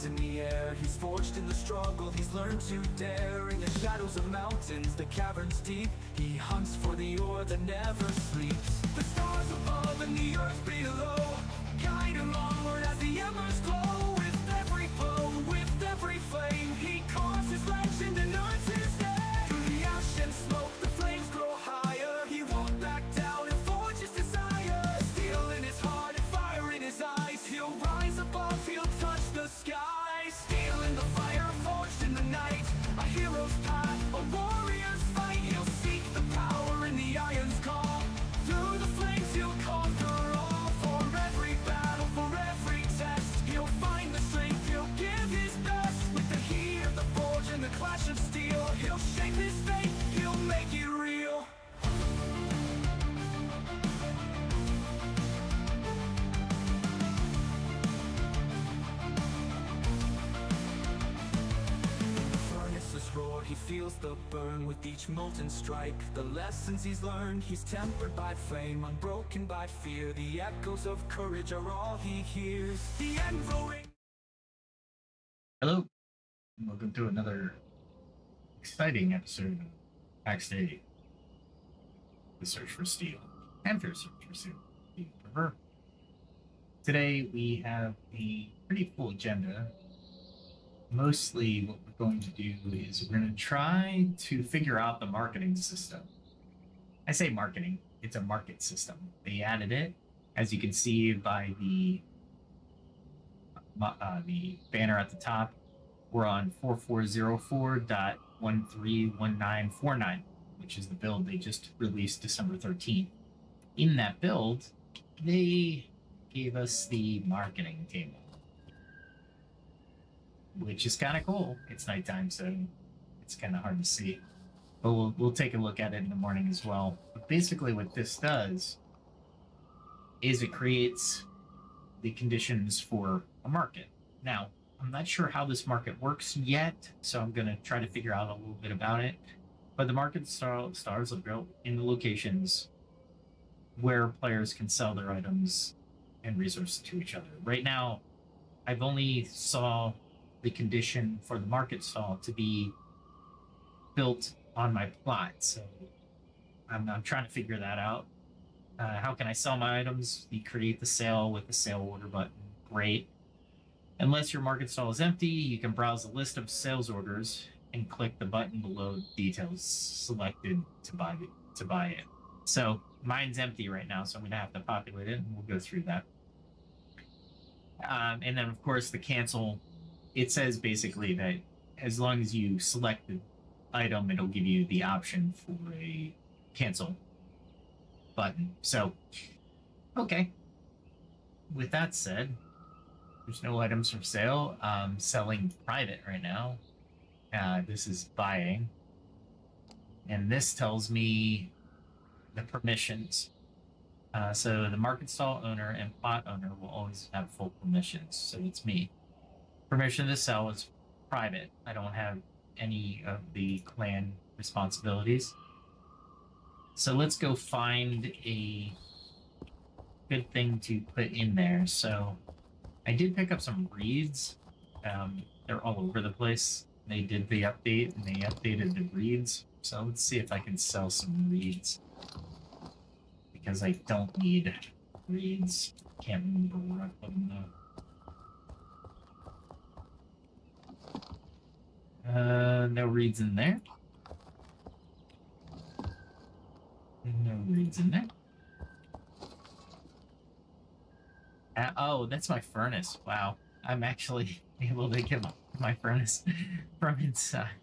eyes in the air. He's forged in the struggle, he's learned to dare. In the shadows of mountains, the caverns deep, he hunts for the ore that never sleeps. The stars above and the earth below guide him onward as the embers glow. With every blow, with every flame, he carves his legend and earns his name. Through the ash and smoke, the flames grow higher. He won't back down and forge his desire. Steel in his heart and fire in his eyes. He'll rise above, he'll touch the sky. Steel in the fire, forged in the night. A hero's path, a warrior's fight. He'll seek the power in the iron's call. Through the flames he'll conquer all. For every battle, for every test, he'll find the strength, he'll give his best. With the heat of the forge and the clash of steel, he'll shape his fate, he'll make it real. Roar, he feels the burn with each molten strike. The lessons he's learned, he's tempered by flame, unbroken by fear. The echoes of courage are all he hears. The end growing. Hello, and welcome to another exciting episode of Pax Dei, the search for steel, and for search for steel, if you prefer. Today we have a pretty full agenda. Mostly what we're going to do is we're going to try to figure out the marketing system. I say marketing, it's a market system. They added it, as you can see by the banner at the top. We're on 4404.131949, which is the build they just released December 13th. In that build, they gave us the marketing table, which is kind of cool. It's nighttime, so it's kind of hard to see. But we'll take a look at it in the morning as well. But basically what this does is it creates the conditions for a market. Now, I'm not sure how this market works yet, so I'm going to try to figure out a little bit about it. But the market stars are built in the locations where players can sell their items and resources to each other. Right now, I've only saw the condition for the market stall to be built on my plot, so I'm trying to figure that out. How can I sell my items? You create the sale with the sale order button. Great. Unless your market stall is empty, you can browse the list of sales orders and click the button below details selected to buy it. So mine's empty right now, so I'm going to have to populate it, and we'll go through that. And then, of course, the cancel. It says basically that as long as you select the item, it'll give you the option for a cancel button. So, okay. With that said, there's no items for sale. Selling private right now. This is buying. And this tells me the permissions. So the market stall owner and plot owner will always have full permissions. So it's me. Permission to sell is private. I don't have any of the clan responsibilities. So let's go find a good thing to put in there. So I did pick up some reeds. They're all over the place. They did the update and they updated the reeds. So let's see if I can sell some reeds, because I don't need reeds. Can't remember where I put them though. No reeds in there. No reeds in there. Oh, that's my furnace. Wow. I'm actually able to get my furnace from inside.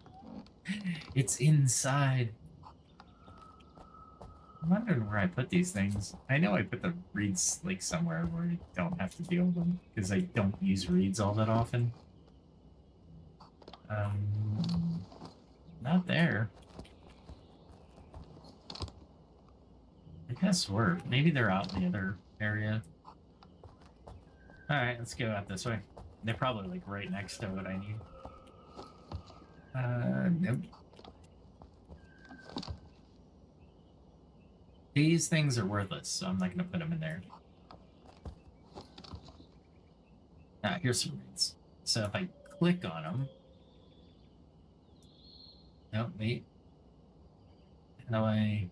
It's inside. I'm wondering where I put these things. I know I put the reeds like somewhere where I don't have to deal with them, because I don't use reeds all that often. Not there. I guess we're maybe they're out in the other area. Alright, let's go out this way. They're probably like right next to what I need. Nope. These things are worthless, so I'm not gonna put them in there. Ah, here's some reeds. So if I click on them, no, wait, how do I?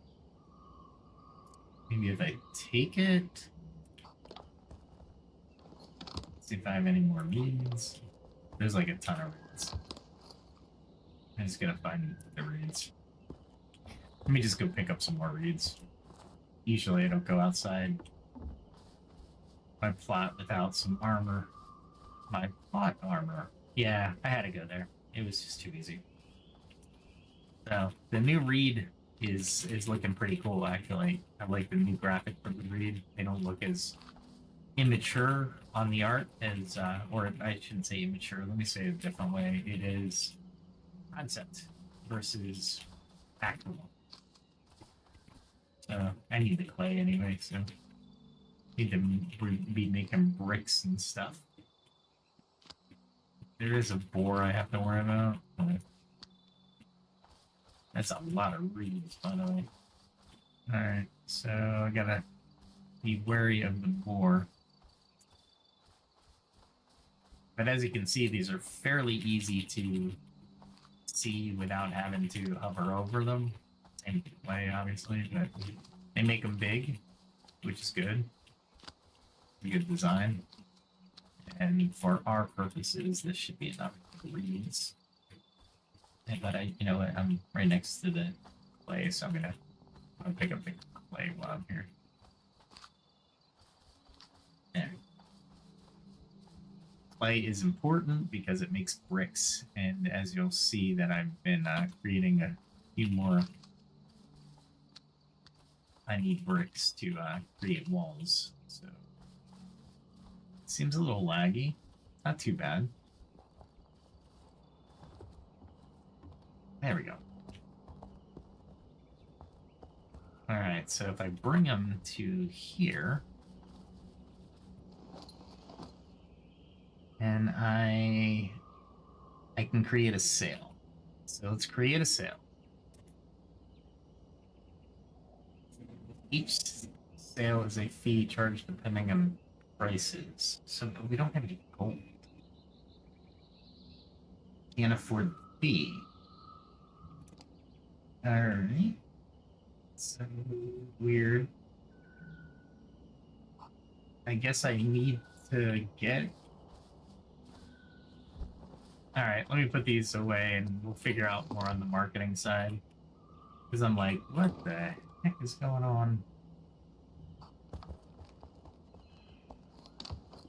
Maybe if I take it, see if I have any more reads. There's like a ton of reads. I just gotta find the reads. Let me just go pick up some more reads. Usually I don't go outside my plot without some armor. My plot armor. Yeah, I had to go there. It was just too easy. So the new read is looking pretty cool actually. I like the new graphic for the read. They don't look as immature on the art as or I shouldn't say immature, let me say it a different way. It is concept versus actual. So I need the clay anyway, so need to be making bricks and stuff. There is a boar I have to worry about. That's a lot of reeds, by the way. Alright, so I gotta be wary of the boar. But as you can see, these are fairly easy to see without having to hover over them. Same way, obviously, but they make them big, which is good. Good design. And for our purposes, this should be enough reeds. But you know what? I'm right next to the clay, so I'm gonna pick up the clay while I'm here. There. Clay is important because it makes bricks, and as you'll see that I've been creating a few more. I need bricks to create walls, so it seems a little laggy. Not too bad. There we go. All right, so if I bring them to here, and I can create a sail. So let's create a sail. Each sail is a fee charged depending on prices. So but we don't have any gold. Can't afford the fee. Alright. So weird. I guess I need to get. Alright, let me put these away and we'll figure out more on the marketing side. Because I'm like, what the heck is going on?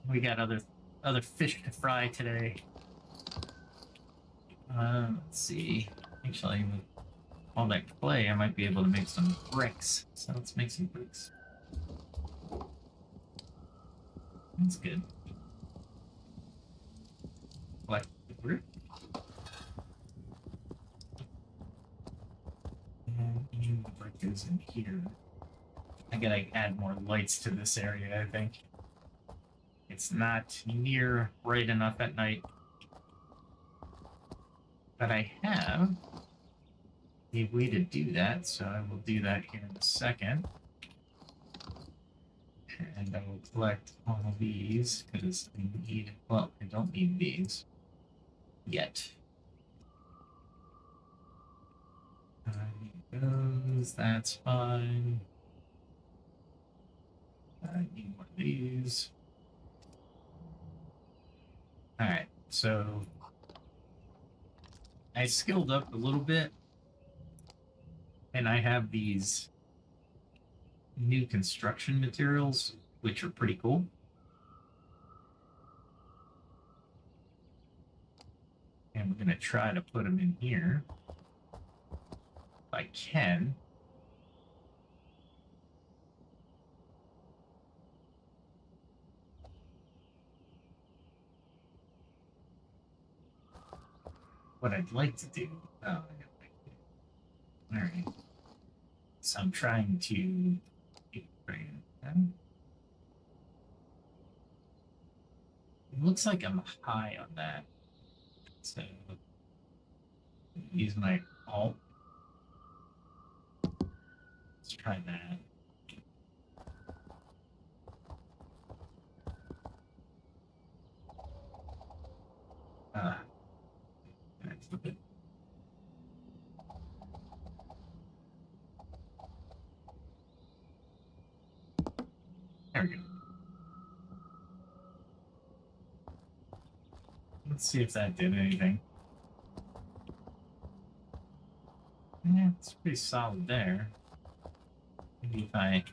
We got other fish to fry today. Let's see. Actually, with all that clay, I might be able to make some bricks. So let's make some bricks. That's good. Collect the brick. And the brick is in here. I gotta add more lights to this area, I think. It's not near bright enough at night. But I have a way to do that, so I will do that here in a second. And I will collect all of these, because I need, well, I don't need these yet. I need those, that's fine. I need one of these. Alright, so I skilled up a little bit, and I have these new construction materials, which are pretty cool. And we're going to try to put them in here. If I can. What I'd like to do. Oh, all right. So I'm trying to. It looks like I'm high on that. So use my alt. Let's try that. There we go. Let's see if that did anything. Yeah, it's pretty solid there. Maybe if I'm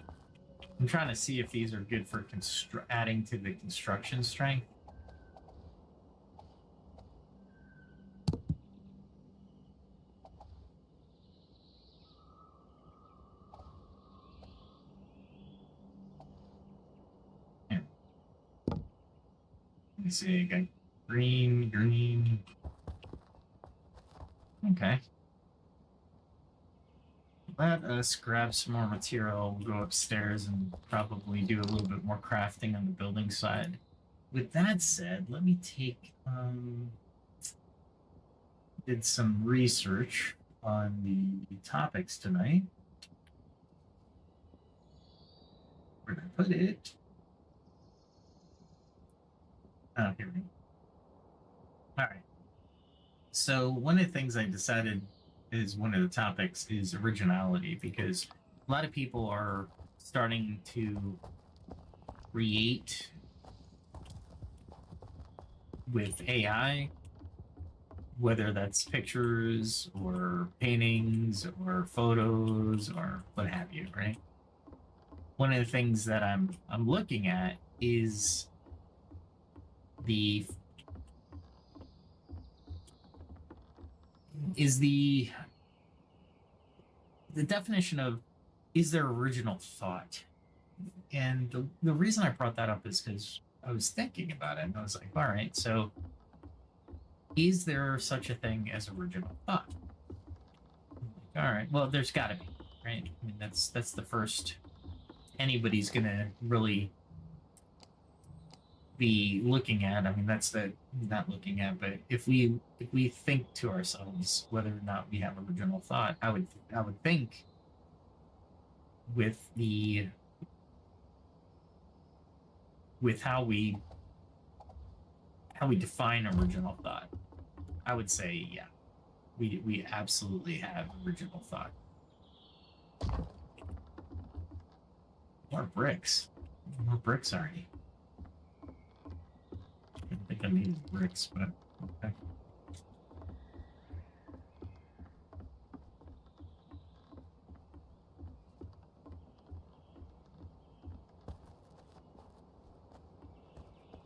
trying to see if these are good for adding to the construction strength. Yeah. Let me see. I got green, green. Okay. Let us grab some more material, go upstairs, and probably do a little bit more crafting on the building side. With that said, let me take did some research on the topics tonight. Where did I put it? Oh, here we go. All right. So one of the things I decided is one of the topics is originality, because a lot of people are starting to create with AI, whether that's pictures or paintings or photos or what have you, right? One of the things that I'm looking at is the definition of, is there original thought? And the reason I brought that up is because I was thinking about it and I was like, all right, so is there such a thing as original thought? All right, well, there's got to be, right? I mean, that's the first anybody's gonna really be looking at. I mean, that's the not looking at, but if we think to ourselves whether or not we have original thought, I would think with how we define original thought, I would say, yeah, we absolutely have original thought. More bricks. More bricks already. I didn't think I needed bricks, but okay.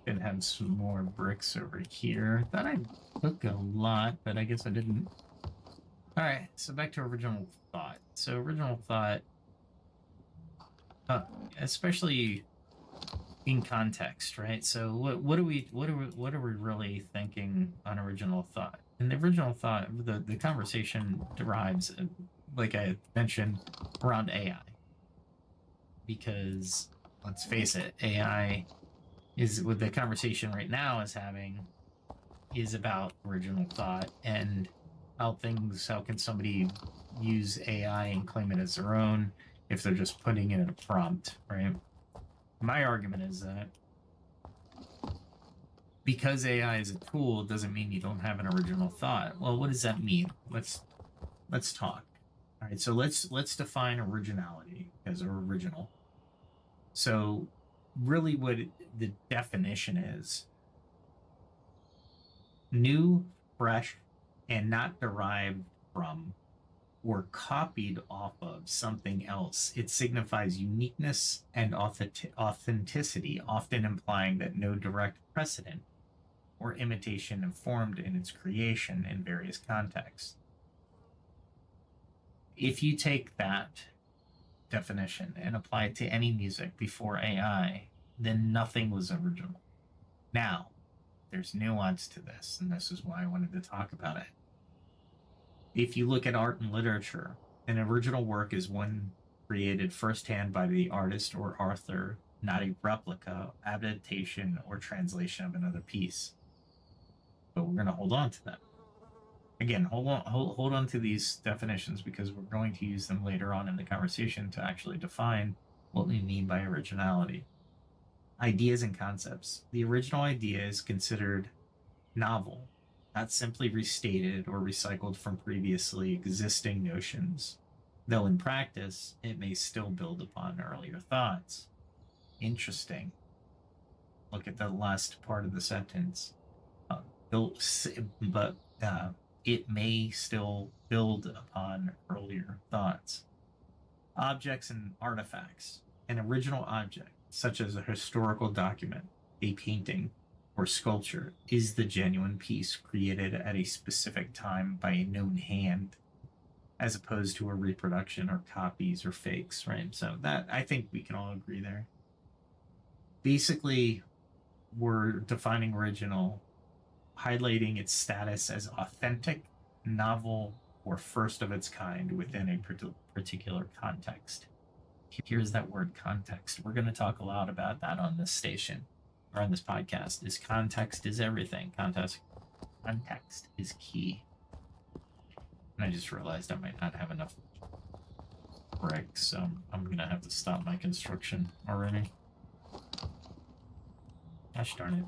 Gonna have some more bricks over here. Thought I took a lot, but I guess I didn't. All right, so back to original thought. So original thought, especially in context, right? So what are we really thinking on original thought? And the original thought, the conversation derives, like I mentioned, around AI, because let's face it, AI is what the conversation right now is having is about original thought and how can somebody use AI and claim it as their own if they're just putting it in a prompt, right? My argument is that because AI is a tool doesn't mean you don't have an original thought. Well, what does that mean? Let's talk. All right, so let's define originality as original. So really what the definition is: new, fresh, and not derived from or copied off of something else. It signifies uniqueness and authenticity, often implying that no direct precedent or imitation informed in its creation in various contexts. If you take that definition and apply it to any music before AI, then nothing was original. Now, there's nuance to this, and this is why I wanted to talk about it. If you look at art and literature, an original work is one created firsthand by the artist or author, not a replica, adaptation, or translation of another piece. But we're going to hold on to that. Again, hold on to these definitions, because we're going to use them later on in the conversation to actually define what we mean by originality. Ideas and concepts. The original idea is considered novel not simply restated or recycled from previously existing notions, though in practice it may still build upon earlier thoughts. Interesting. Look at the last part of the sentence. But it may still build upon earlier thoughts. Objects and artifacts. An original object, such as a historical document, a painting, or sculpture, is the genuine piece created at a specific time by a known hand, as opposed to a reproduction or copies or fakes, right? So that, I think we can all agree there. Basically, we're defining original, highlighting its status as authentic, novel, or first of its kind within a particular context. Here's that word context. We're going to talk a lot about that on this station or on this podcast. Is context is everything. Context is key. And I just realized I might not have enough bricks, so I'm going to have to stop my construction already. Gosh darn it.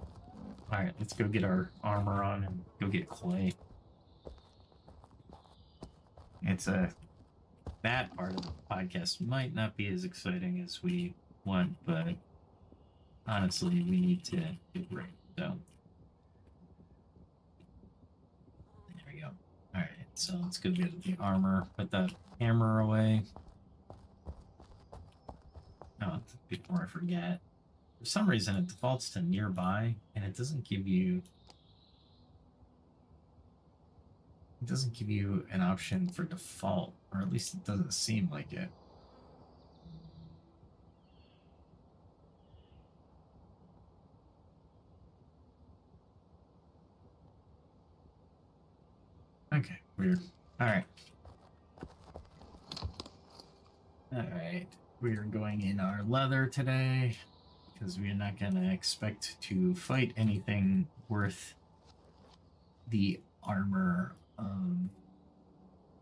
Alright, let's go get our armor on and go get clay. It's that part of the podcast might not be as exciting as we want, but honestly, we need to get right. So there we go. Alright, so let's go get the armor, put that hammer away. Oh, before I forget. For some reason, it defaults to nearby, and it doesn't give you an option for default, or at least it doesn't seem like it. Okay, weird. Alright. Alright, we are going in our leather today, because we're not going to expect to fight anything worth the armor of... And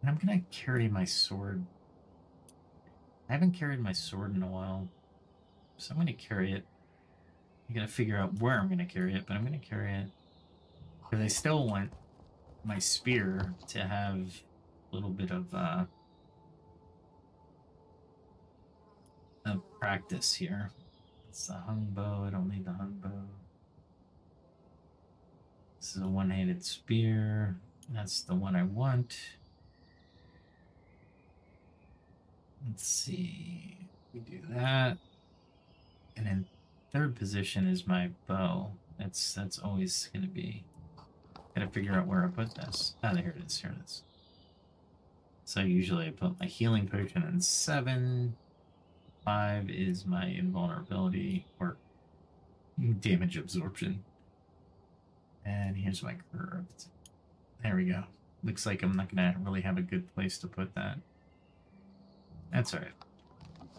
I'm going to carry my sword. I haven't carried my sword in a while, so I'm going to carry it. I got to figure out where I'm going to carry it, but I'm going to carry it. Because I still want my spear to have a little bit of practice here. It's the hung bow. I don't need the hung bow. This is a one-handed spear. That's the one I want. Let's see. We do that. And in third position is my bow. That's always going to be... Gotta figure out where I put this. Ah, here it is. Here it is. So usually I put my healing potion in 7. 5 is my invulnerability or damage absorption. And here's my curved. There we go. Looks like I'm not gonna really have a good place to put that. That's alright.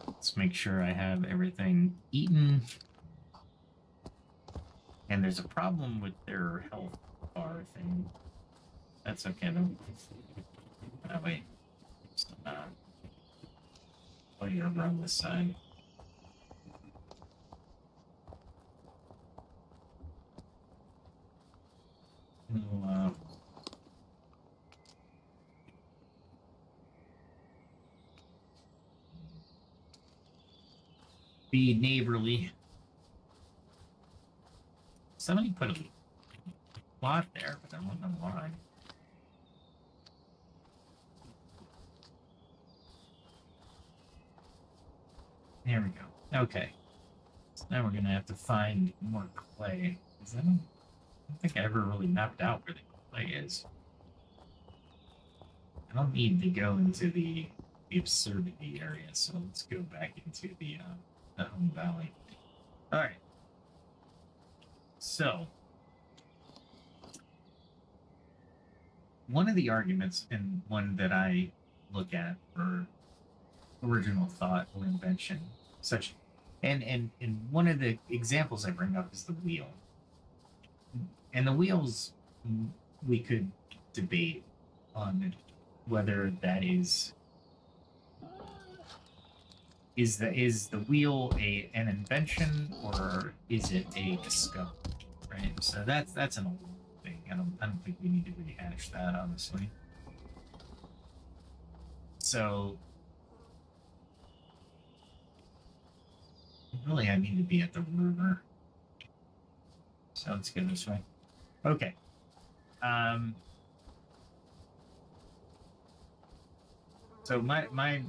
Let's make sure I have everything eaten. And there's a problem with their health bar thing. That's okay though. Oh wait. Oh, you're around this side. We'll, be neighborly. Somebody put a plot there, but I don't know why. There we go. Okay. So now we're gonna have to find more clay. I don't think I ever really mapped out where the clay is. I don't need to go into the absurdity area, so let's go back into the home valley. All right. So, one of the arguments, and one that I look at for original thought or invention, such, and one of the examples I bring up is the wheel. And the wheels, we could debate on whether that is the wheel an invention or is it a discovery, right? So that's an old thing. I don't think we need to rehash that, honestly. So really, I need to be at the river. So let's go this way. Okay. So my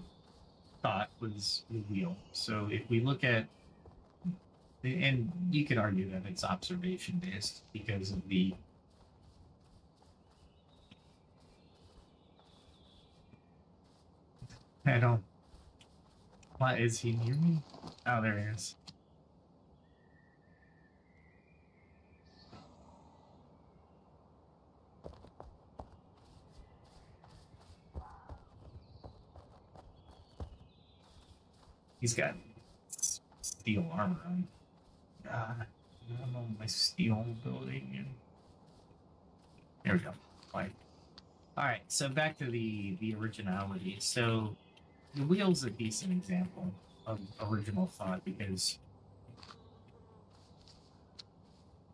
thought was the wheel. So if we look at, and you could argue that it's observation based because of the I don't. Why is he near me? Oh, there he is. He's got steel armor on. I don't know my steel building. And there we go. Fine. All right. So back to the originality. So the wheel's a decent example of original thought because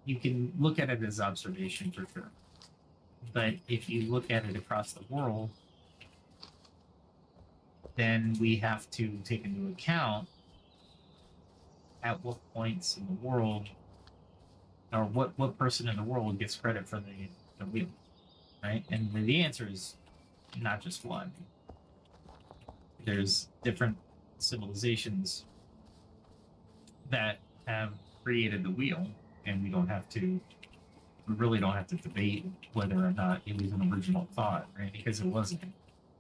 you can look at it as observation for sure. But if you look at it across the world, then we have to take into account at what points in the world or what person in the world gets credit for the wheel, right? And the answer is not just one. There's different civilizations that have created the wheel, and we really don't have to debate whether or not it was an original thought, right? Because it wasn't.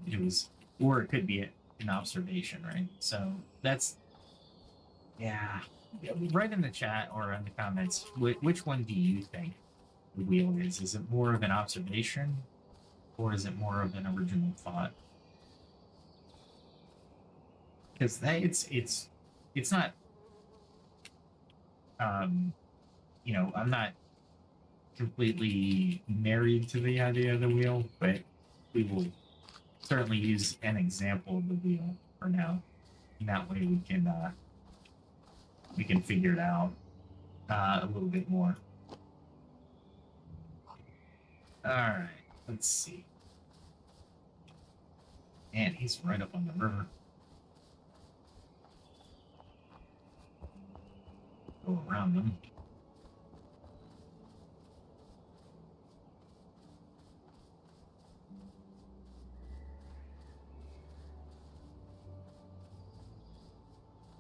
It was, or it could be an observation, right? So that's, yeah. Write in the chat or in the comments, which one do you think the wheel is? Is it more of an observation, or is it more of an original thought? Because it's not. I'm not completely married to the idea of the wheel, but we will certainly use an example of the wheel for now. And that way we can figure it out a little bit more. All right, let's see. And he's right up on the river. Go around them.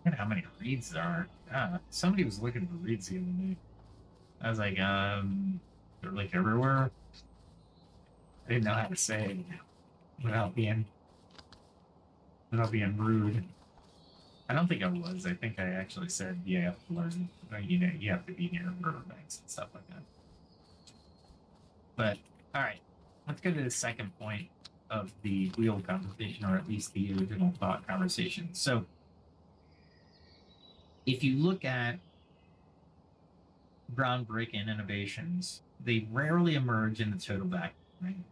Look at how many reeds there are. Somebody was looking for reeds the other day. I was like, they're like everywhere. I didn't know how to say it without being rude. I don't think I was. I think I actually said, yeah, you have to learn, you have to be near riverbanks and stuff like that. But, all right, let's go to the second point of the wheel conversation, or at least the original thought conversation. So, if you look at groundbreaking innovations, they rarely emerge in the total vacuum, right?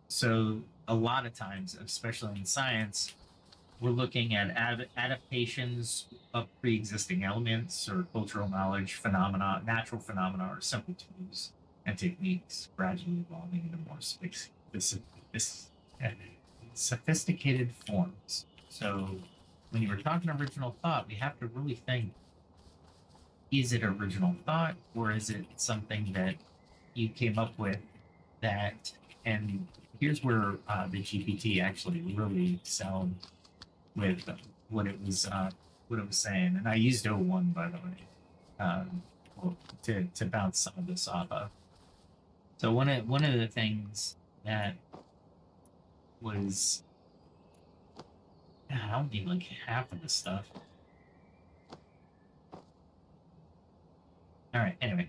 So, a lot of times, especially in science, we're looking at adaptations of pre-existing elements or cultural knowledge, phenomena, natural phenomena, or simple tools and techniques, gradually evolving into more sophisticated forms. So when you were talking original thought, we have to really think, is it original thought, or is it something that you came up with that, and here's where the GPT actually really excelled with what it was saying, and I used O1 by the way, to bounce some of this off of. So one of the things that was, I don't need like half of this stuff. All right. Anyway,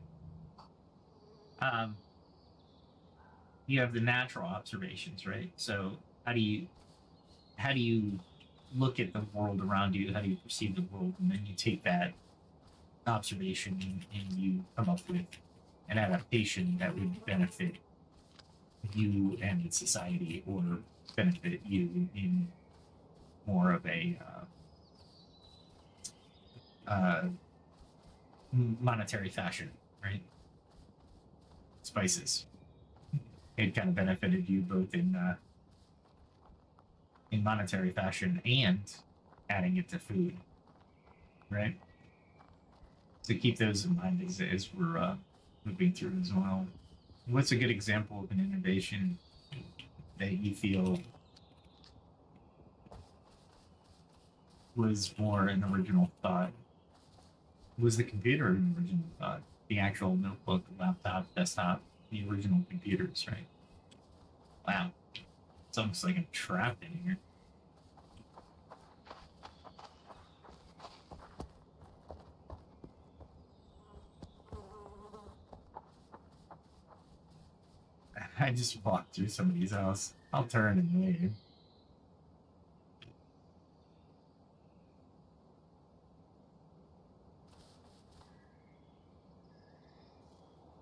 you have the natural observations, right? So how do you look at the world around you? How do you perceive the world? And then you take that observation and you come up with an adaptation that would benefit you and society, or benefit you in more of a monetary fashion, right? spices. It kind of benefited you both in monetary fashion and adding it to food, right? So keep those in mind as we're moving through as well. What's a good example of an innovation that you feel was more an original thought? Was the computer an original thought? The actual notebook, laptop, desktop, the original computers, right? Wow. It's almost like I'm trapped in here. I just walked through somebody's house. I'll turn and wave.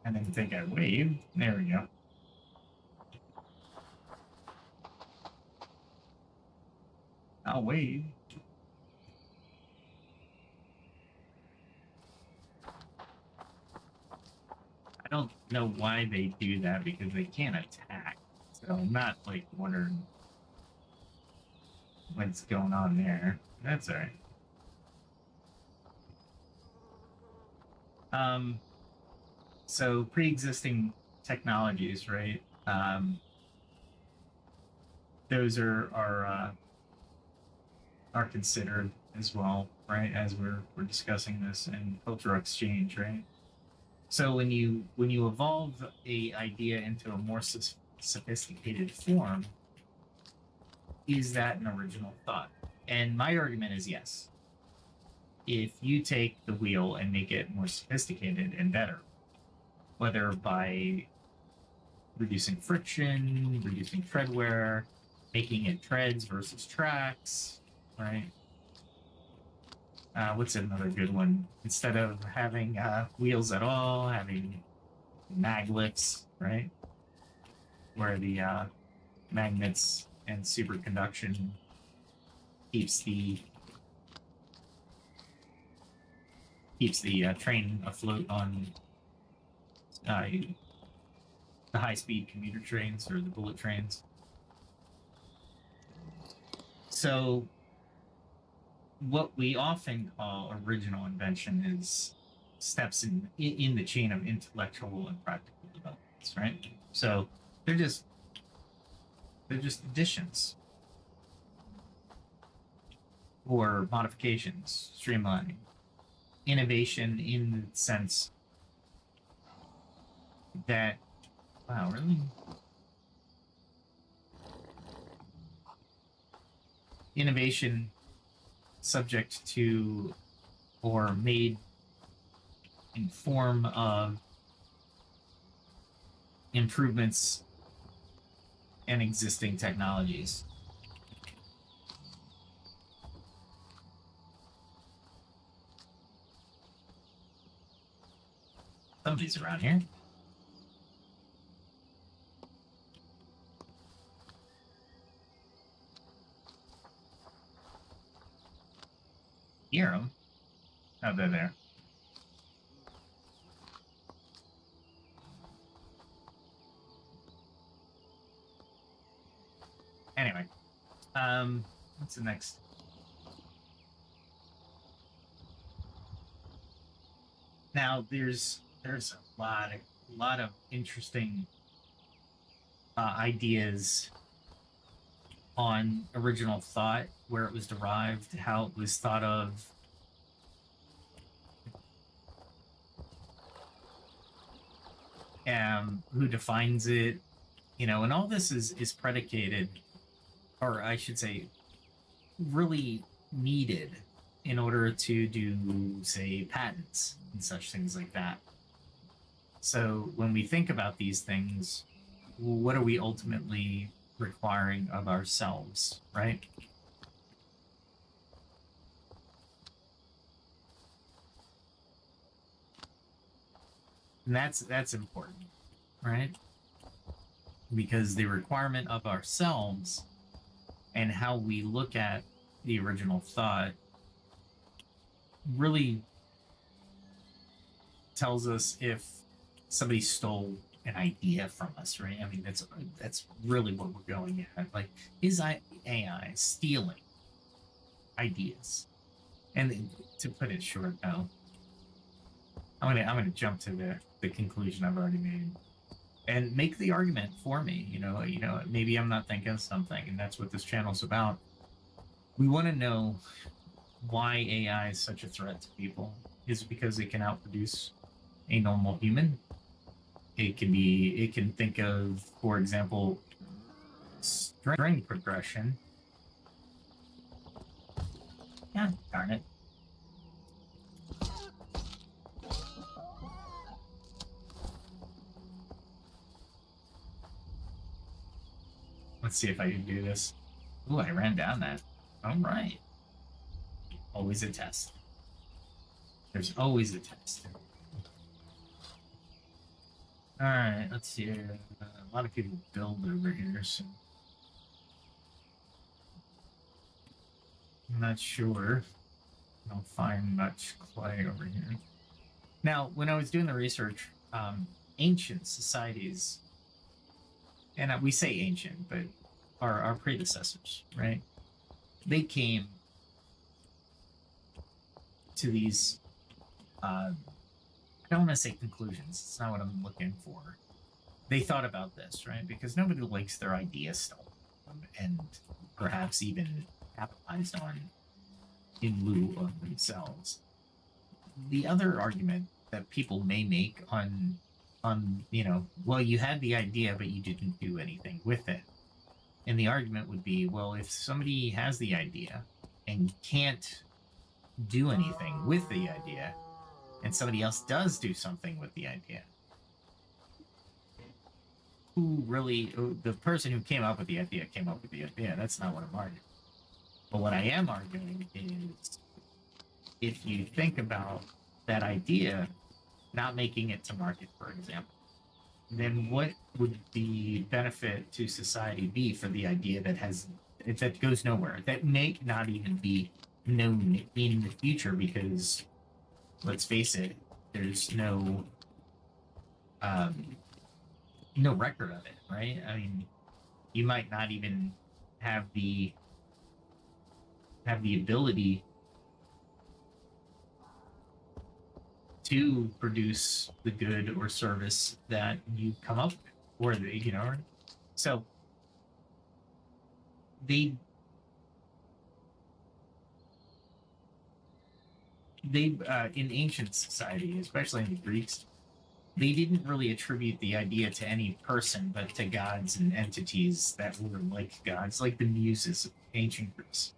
I didn't think I waved. There we go. I'll wave. I don't know why they do that because they can't attack. So I'm not like wondering what's going on there. That's all right. So pre-existing technologies, right? Those are considered as well, right? As we're discussing this and cultural exchange, right? So when you evolve a idea into a more sophisticated form, is that an original thought? And my argument is yes. If you take the wheel and make it more sophisticated and better, whether by reducing friction, reducing tread wear, making it treads versus tracks, right? What's another good one? Instead of having wheels at all, having maglets, right? Where the magnets and superconduction keeps the train afloat on the high-speed commuter trains or the bullet trains. So what we often call original invention is steps in the chain of intellectual and practical developments, right? So they're just additions or modifications, streamlining, innovation in the sense that, wow, really? Innovation subject to or made in form of improvements and existing technologies. Somebody's around here. Hear them? Oh, they're there. Anyway, what's the next? Now there's a lot of interesting ideas on original thought, where it was derived, how it was thought of, who defines it, and all this is predicated, or I should say, really needed in order to do, say, patents and such things like that. So when we think about these things, what are we ultimately requiring of ourselves, right? And that's important, right? Because the requirement of ourselves and how we look at the original thought really tells us if somebody stole an idea from us, right? I mean, that's really what we're going at. Like, is AI stealing ideas? And to put it short, though, I'm gonna jump to the conclusion I've already made and make the argument for me. Maybe I'm not thinking of something, and that's what this channel's about. We want to know why AI is such a threat to people. Is it because it can outproduce a normal human? It can think of, for example, string progression. Yeah, darn it. Let's see if I can do this. Ooh, I ran down that. All right. Always a test. There's always a test. All right, let's see here. A lot of people build over here, so I'm not sure I'll find much clay over here. Now, when I was doing the research, ancient societies, and we say ancient, but our predecessors, right? They came to these, I don't want to say conclusions. It's not what I'm looking for. They thought about this, right? Because nobody likes their idea stolen and perhaps even capitalized on in lieu of themselves. The other argument that people may make on well, you had the idea but you didn't do anything with it. And the argument would be, well, if somebody has the idea and can't do anything with the idea, and somebody else does do something with the idea, the person who came up with the idea came up with the idea. That's not what I'm arguing. But what I am arguing is, if you think about that idea not making it to market, for example, then what would the benefit to society be for the idea that goes nowhere, that may not even be known in the future? Because let's face it, there's no record of it, right? I mean, you might not even have the ability to produce the good or service that you come up with, or so they in ancient society, especially in the Greeks, they didn't really attribute the idea to any person, but to gods and entities that were like gods, like the muses of ancient Greece.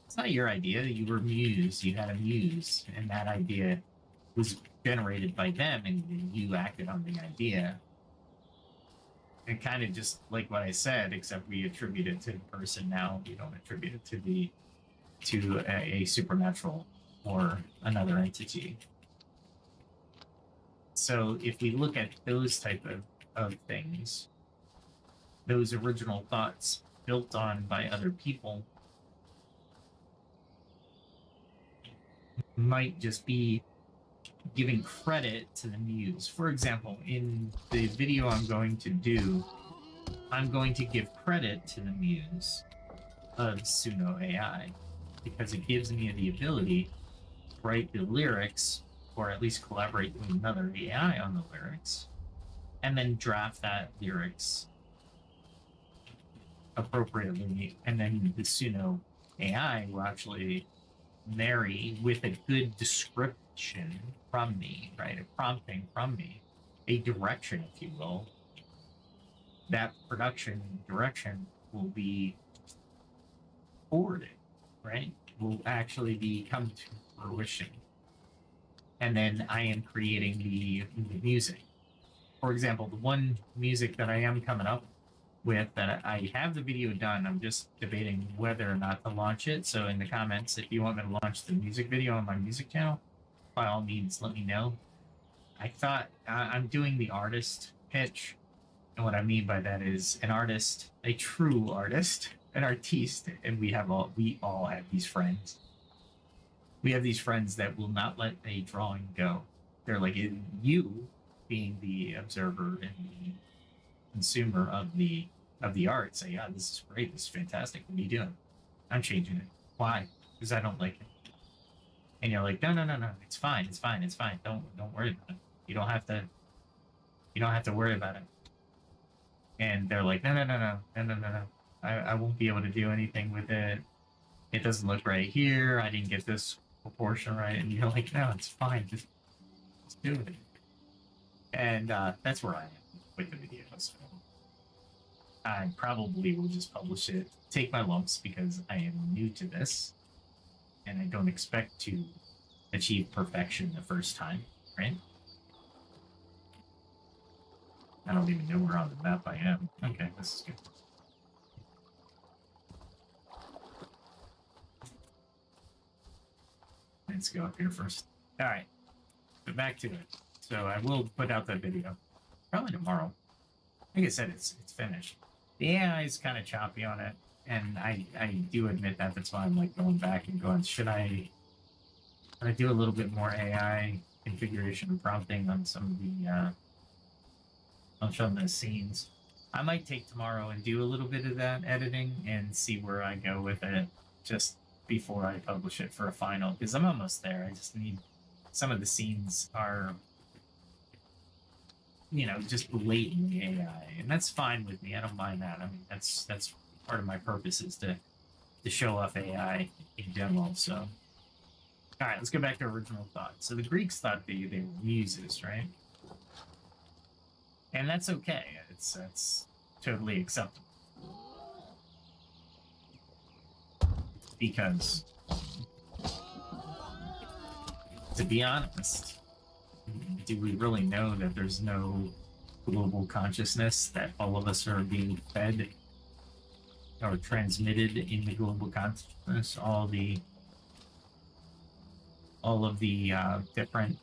It's not your idea. You were muse. You had a muse, and that idea was generated by them, and you acted on the idea. And kind of just like what I said, except we attribute it to the person now. We don't attribute it to a supernatural or another entity. So if we look at those type of things, those original thoughts built on by other people might just be giving credit to the muse. For example, in the video I'm going to do, I'm going to give credit to the muse of Suno AI because it gives me the ability to write the lyrics, or at least collaborate with another AI on the lyrics, and then draft that lyrics appropriately. And then the Suno AI will actually marry with a good description from me, right? A prompting from me, a direction, if you will. That production direction will be forwarded, right? Will actually come to fruition. And then I am creating the music. For example, the one music that I am coming up with, that I have the video done, I'm just debating whether or not to launch it. So in the comments, if you want me to launch the music video on my music channel, by all means, let me know. I thought I'm doing the artist pitch. And what I mean by that is an artist, a true artist, an artiste, and we all have these friends. We have these friends that will not let a drawing go. They're like, you being the observer and the consumer of the art, say, yeah, this is great, this is fantastic. What are you doing? I'm changing it. Why? Because I don't like it. And you're like, no, no, no, no, it's fine, it's fine, it's fine. Don't worry about it. You don't have to worry about it. And they're like, no, no, no, no, no, no, no, no. I won't be able to do anything with it. It doesn't look right here. I didn't get this proportion right. And you're like, no, it's fine. Just do it. And that's where I am with the videos. I probably will just publish it, take my lumps because I am new to this, and I don't expect to achieve perfection the first time, right? I don't even know where on the map I am. Okay, this is good. Let's go up here first. All right, but back to it. So I will put out that video probably tomorrow. Like I said, it's finished. The AI is kind of choppy on it, and I do admit that. That's why I'm like going back and going, should I do a little bit more AI configuration and prompting on some of the scenes. I might take tomorrow and do a little bit of that editing and see where I go with it just before I publish it for a final, because I'm almost there. I just need, some of the scenes are, you know, just blatantly AI, and that's fine with me. I don't mind that. I mean, that's part of my purpose is to show off AI in general. So, all right, let's go back to original thought. So the Greeks thought they were muses, right? And that's okay. That's totally acceptable. Because, to be honest, do we really know that there's no global consciousness, that all of us are being fed or transmitted in the global consciousness? All of the different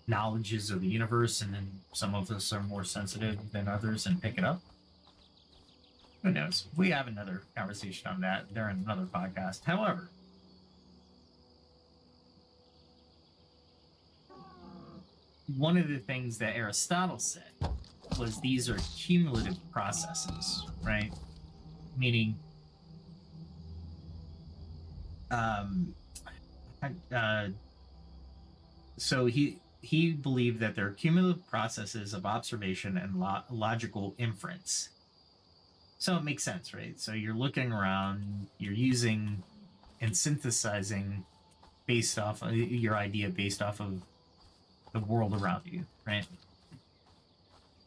knowledges of the universe, and then some of us are more sensitive than others and pick it up. Who knows? We have another conversation on that during another podcast. However, one of the things that Aristotle said was these are cumulative processes, right? Meaning, so he believed that they're cumulative processes of observation and logical inference. So it makes sense, right? So you're looking around, you're using and synthesizing based off of your idea, based off of the world around you, right?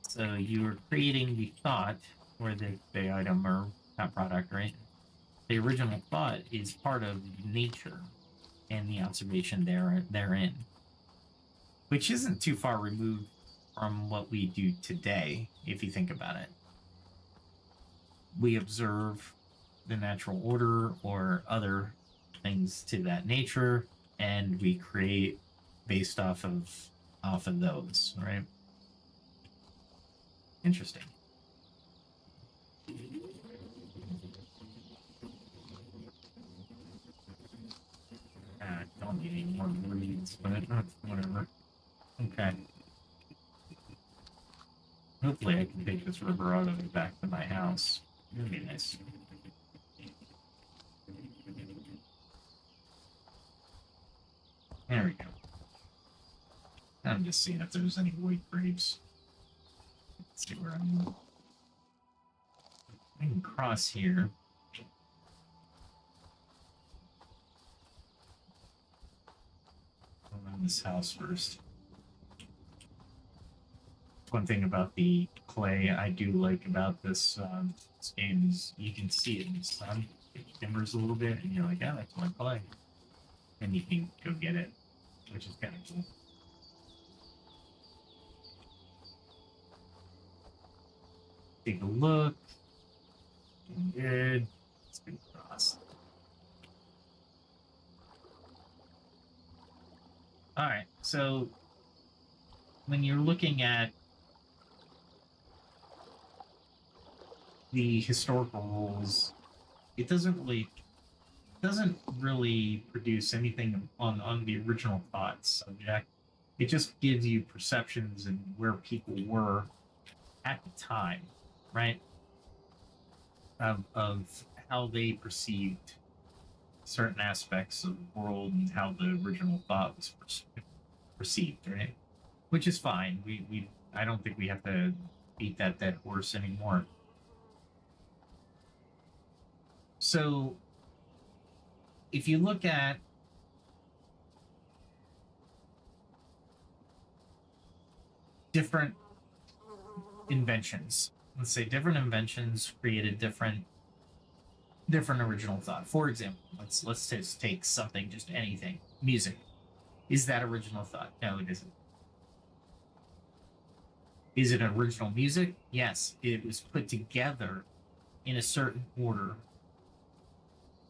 So you're creating the thought or the item or that product, right? The original thought is part of nature and the observation therein, which isn't too far removed from what we do today, if you think about it. We observe the natural order or other things to that nature, and we create based off of those, right? Interesting. I don't need any more reads, but whatever. Okay. Hopefully I can take this river out of it back to my house. That'd be nice. There we go. I'm just seeing if there's any white grapes. Let's see where I'm. I can cross here. Around this house first. One thing about the clay I do like about this game is you can see it in the sun. It shimmers a little bit, and you're like, "Oh, that's my clay," and you can go get it, which is kind of cool. Take a look. Good. It's been crossed. All right. So when you're looking at the historical rules, it doesn't really produce anything on the original thought subject. It just gives you perceptions and where people were at the time, right? Of how they perceived certain aspects of the world and how the original thought was perceived, right? Which is fine. We I don't think we have to beat that dead horse anymore. So if you look at different inventions, let's say different inventions created different original thought. For example, let's just take something, just anything, music. Is that original thought? No, it isn't. Is it original music? Yes, it was put together in a certain order,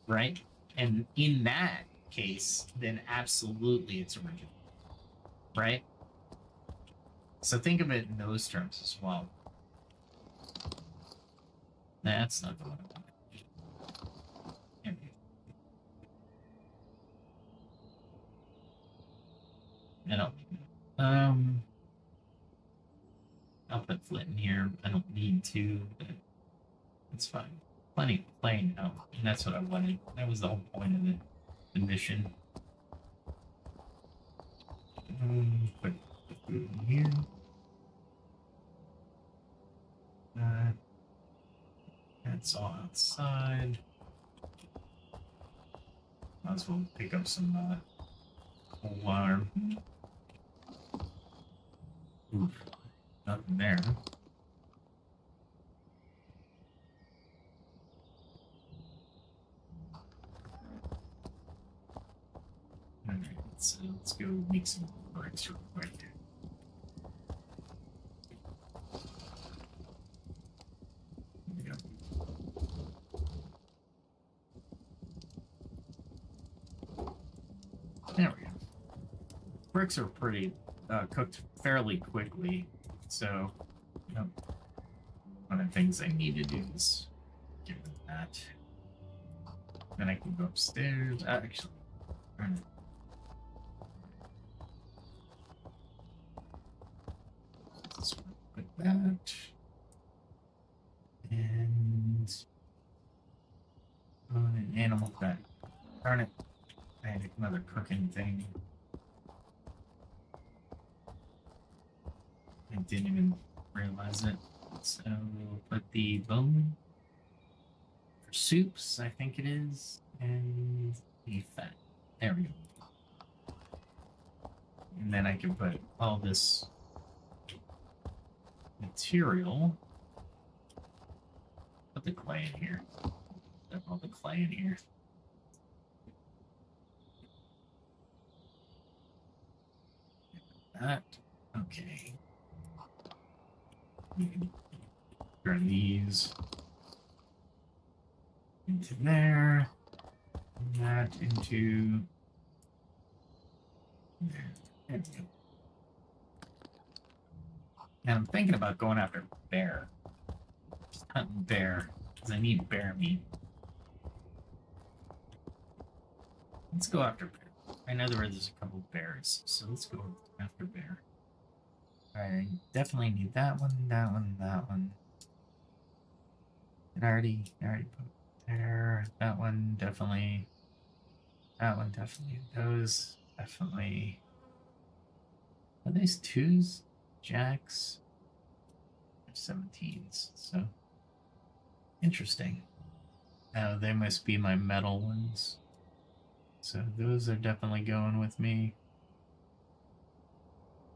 right? And in that case, then absolutely it's original, right? So think of it in those terms as well. That's not the one I wanted. I don't. I'll put Flint in here. I don't need to, but it's fine. Plenty playing now, and that's what I wanted. That was the whole point of the mission. Put the food in here. That's all outside. Might as well pick up some cold water. Oof, nothing there. All right, let's go make some bricks real quick. There we go. Bricks are pretty cooked fairly quickly, so one of the things I need to do is get rid of that. Then I can go upstairs. Actually, let's put that. And an animal that. Darn it. I had another cooking thing. I didn't even realize it. So we'll put the bone for soups, I think it is, and the fat. There we go. And then I can put all this material. Put the clay in here. Put all the clay in here. That. Okay. Turn these into there. And that into there. There we go. Now I'm thinking about going after bear. Just hunting bear. Because I need bear meat. Let's go after bear. I know there's a couple bears, so let's go after bear. I definitely need that one, that one, that one. I already put there. That one definitely. That one definitely. Those definitely. Are these twos? Jacks? 17s. So interesting. Oh, they must be my metal ones. So those are definitely going with me.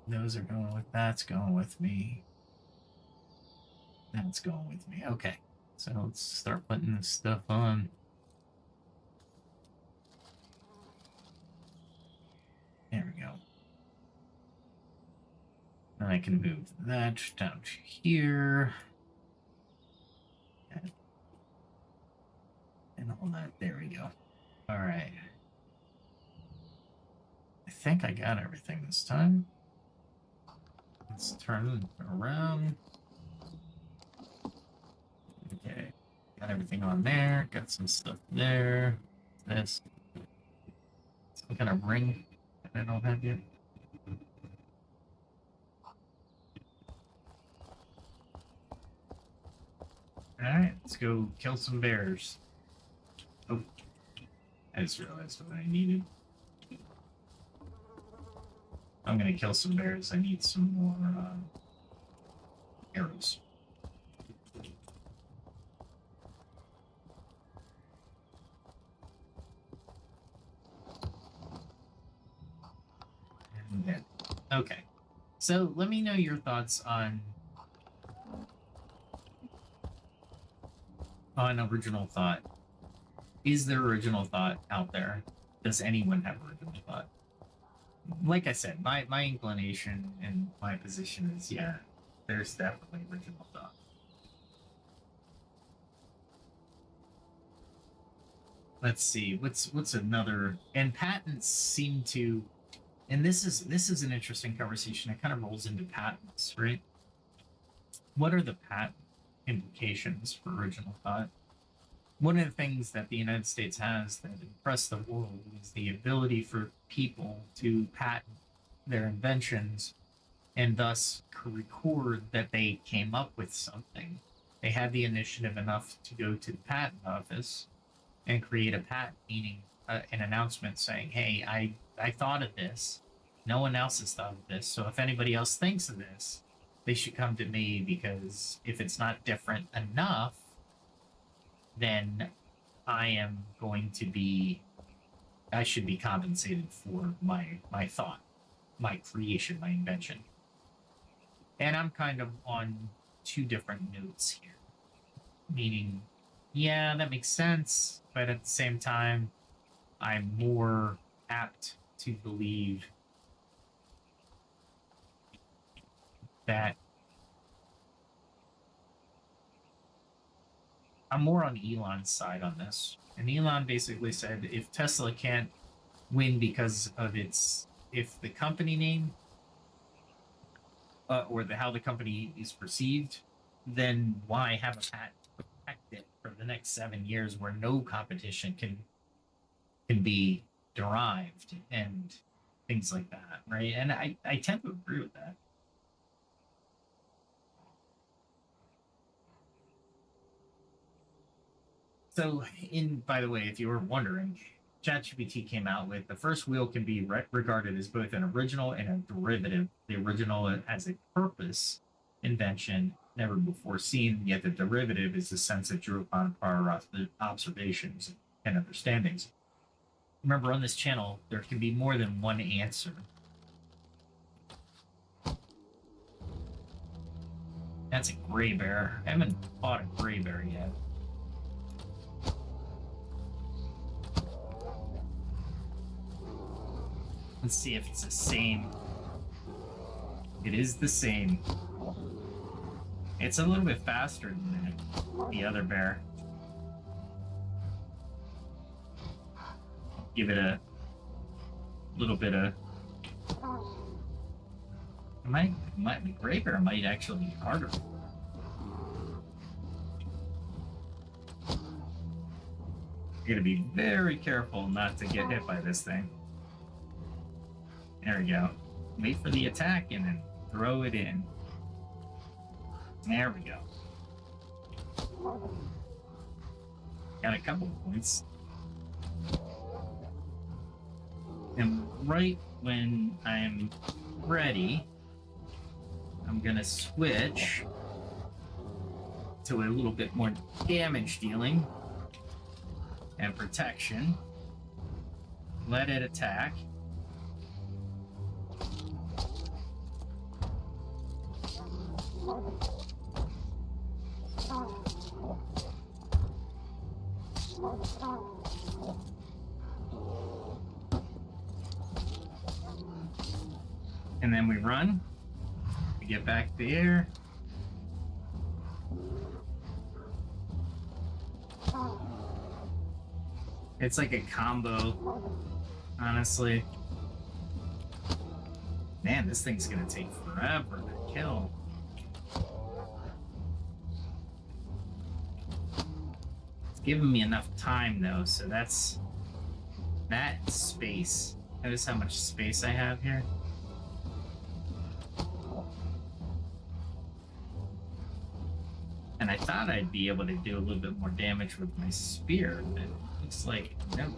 Those are going with, that's going with me. That's going with me. Okay. So let's start putting this stuff on. There we go. And I can move that down to here. And all that. There we go. All right. I think I got everything this time. Let's turn it around. Okay. Got everything on there. Got some stuff there. This. Some kind of ring that I don't have yet. Alright, let's go kill some bears. Oh, I just realized what I needed. I'm gonna kill some bears. I need some more arrows. And then, okay. So let me know your thoughts on original thought. Is there original thought out there? Does anyone have original thought? Like I said, my inclination and my position is, yeah, there's definitely original thought. Let's see, what's another, and patents seem to, and this is an interesting conversation. It kind of rolls into patents, right? What are the patent implications for original thought? One of the things that the United States has that impressed the world is the ability for people to patent their inventions and thus record that they came up with something. They had the initiative enough to go to the patent office and create a patent, meaning an announcement saying, hey, I thought of this. No one else has thought of this. So if anybody else thinks of this, they should come to me, because if it's not different enough, then I should be compensated for my thought, my creation, my invention. And I'm kind of on two different notes here. Meaning, yeah, that makes sense, but at the same time, I'm more apt to believe that I'm more on Elon's side on this. And Elon basically said if Tesla can't win because of if the company name or how the company is perceived, then why have a patent to protect it for the next 7 years where no competition can be derived and things like that, right? And I tend to agree with that. So, by the way, if you were wondering, ChatGPT came out with the first wheel can be regarded as both an original and a derivative. The original has a purpose, invention, never before seen, yet the derivative is the sense it drew upon prior observations and understandings. Remember, on this channel, there can be more than one answer. That's a gray bear. I haven't fought a gray bear yet. Let's see if it's the same. It is the same. It's a little bit faster than the other bear. Give it a little bit of... the gray bear might actually be harder. You gotta be very careful not to get hit by this thing. There we go. Wait for the attack and then throw it in. There we go. Got a couple of points. And right when I'm ready, I'm gonna switch to a little bit more damage dealing and protection. Let it attack. And then we run. We get back to the air. It's like a combo, honestly. Man, this thing's gonna take forever to kill. It's giving me enough time though, so that's that space. Notice how much space I have here. And I thought thought I'd be able to do a little bit more damage with my spear, but it looks like no.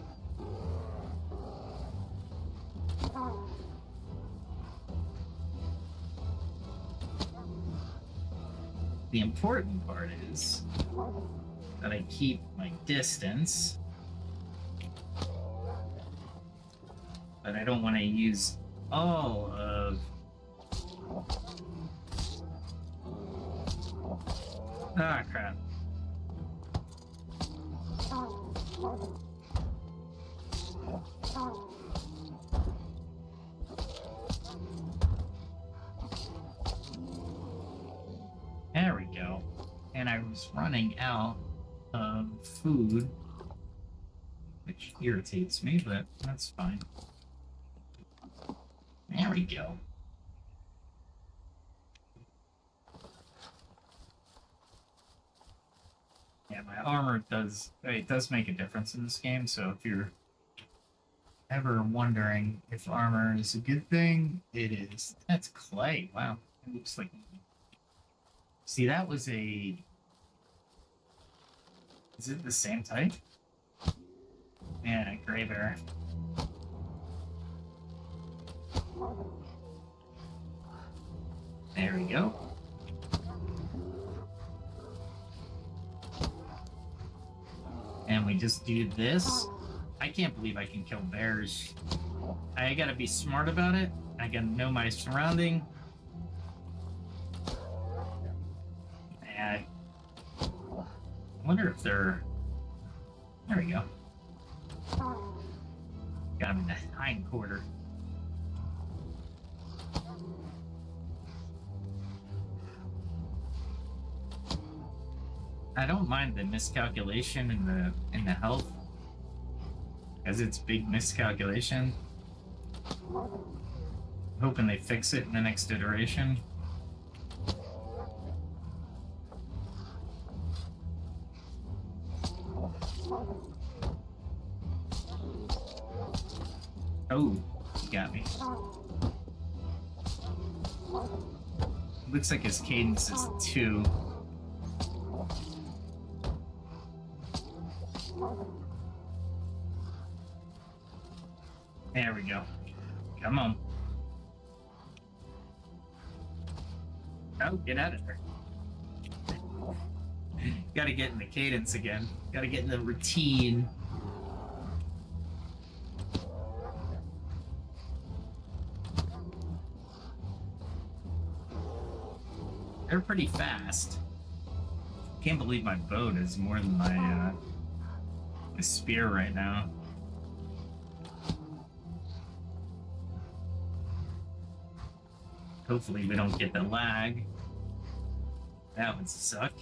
The important part is that I keep my distance, but I don't want to use all of... Ah, crap. There we go. And I was running out of food, which irritates me, but that's fine. There we go. Yeah, my armor does make a difference in this game, so if you're ever wondering if armor is a good thing, it is. That's clay. Wow. It looks like... See, that was a... Is it the same type? Yeah, gray bear. There we go. And we just do this. I can't believe I can kill bears. I gotta be smart about it. I gotta know my surrounding. And I wonder if they're... There we go. Got him in the hind quarter. I don't mind the miscalculation in the health, as it's big miscalculation. Hoping they fix it in the next iteration. Oh, he got me. Looks like his cadence is 2. There we go. Come on. Oh, get out of there. Gotta get in the cadence again. Gotta get in the routine. They're pretty fast. Can't believe my bow is more than my spear right now. Hopefully we don't get the lag. That would suck.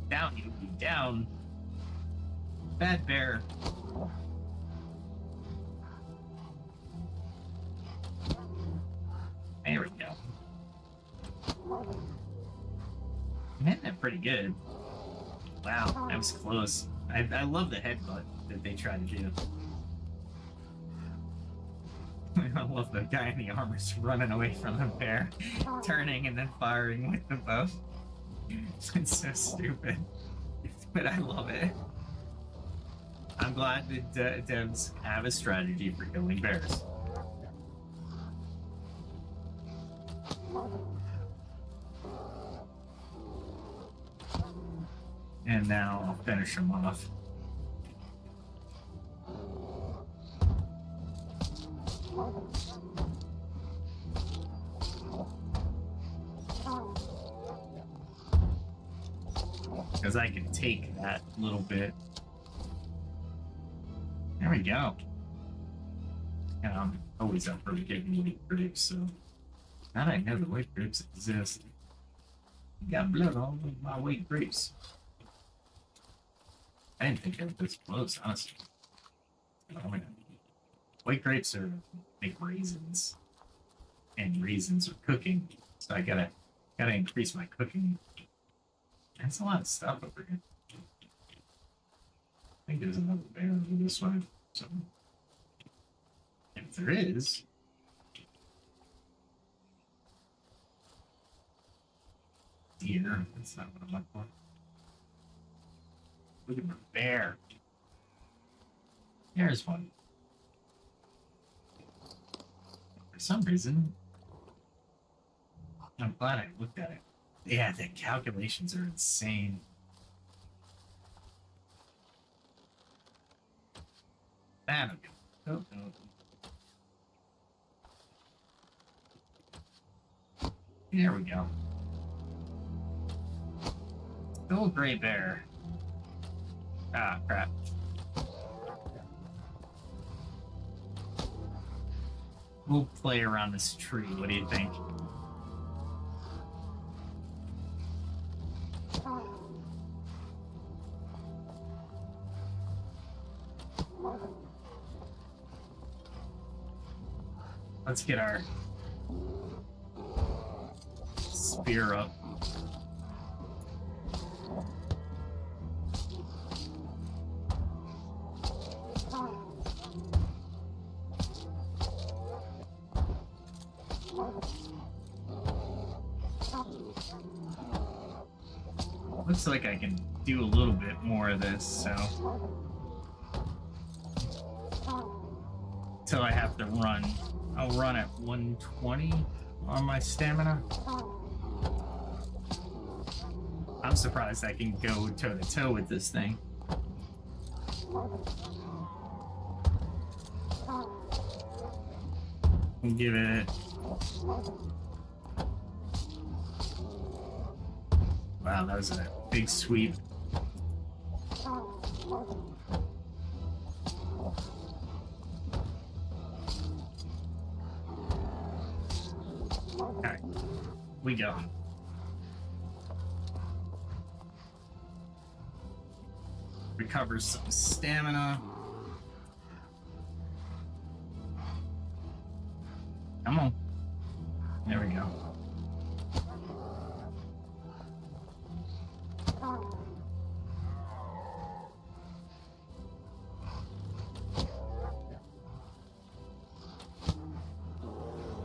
Down, you down. Bad bear. There we go. I'm hitting it pretty good. Wow, that was close. I love the headbutt that they try to do. I love the guy in the armor's running away from the bear, turning and then firing with the bow. It's so stupid, but I love it. I'm glad that devs have a strategy for killing bears. And now I'll finish him off. Because I can take that little bit. There we go. And I'm always up for getting white grapes, so now that I know the white grapes exist, I got blood all over my white grapes. I didn't think they were this close, honestly. Oh my god. White grapes are like raisins, and raisins are cooking, so I gotta increase my cooking. That's a lot of stuff over here. I think there's another bear over this way, so if there is, deer. That's not what I'm looking for. Look at the bear. There's one. For some reason, I'm glad I looked at it. Yeah, the calculations are insane. That'll go. Oh, no. There we go. Still a gray bear. Ah, crap. We'll play around this tree. What do you think? Let's get our spear up. Looks like I can do a little bit more of this, so until I have to run. I'll run at 120 on my stamina. I'm surprised I can go toe to toe with this thing. We'll give it. Wow, that was a big sweep. Alright, we go. Recovers some stamina. Come on. There we go.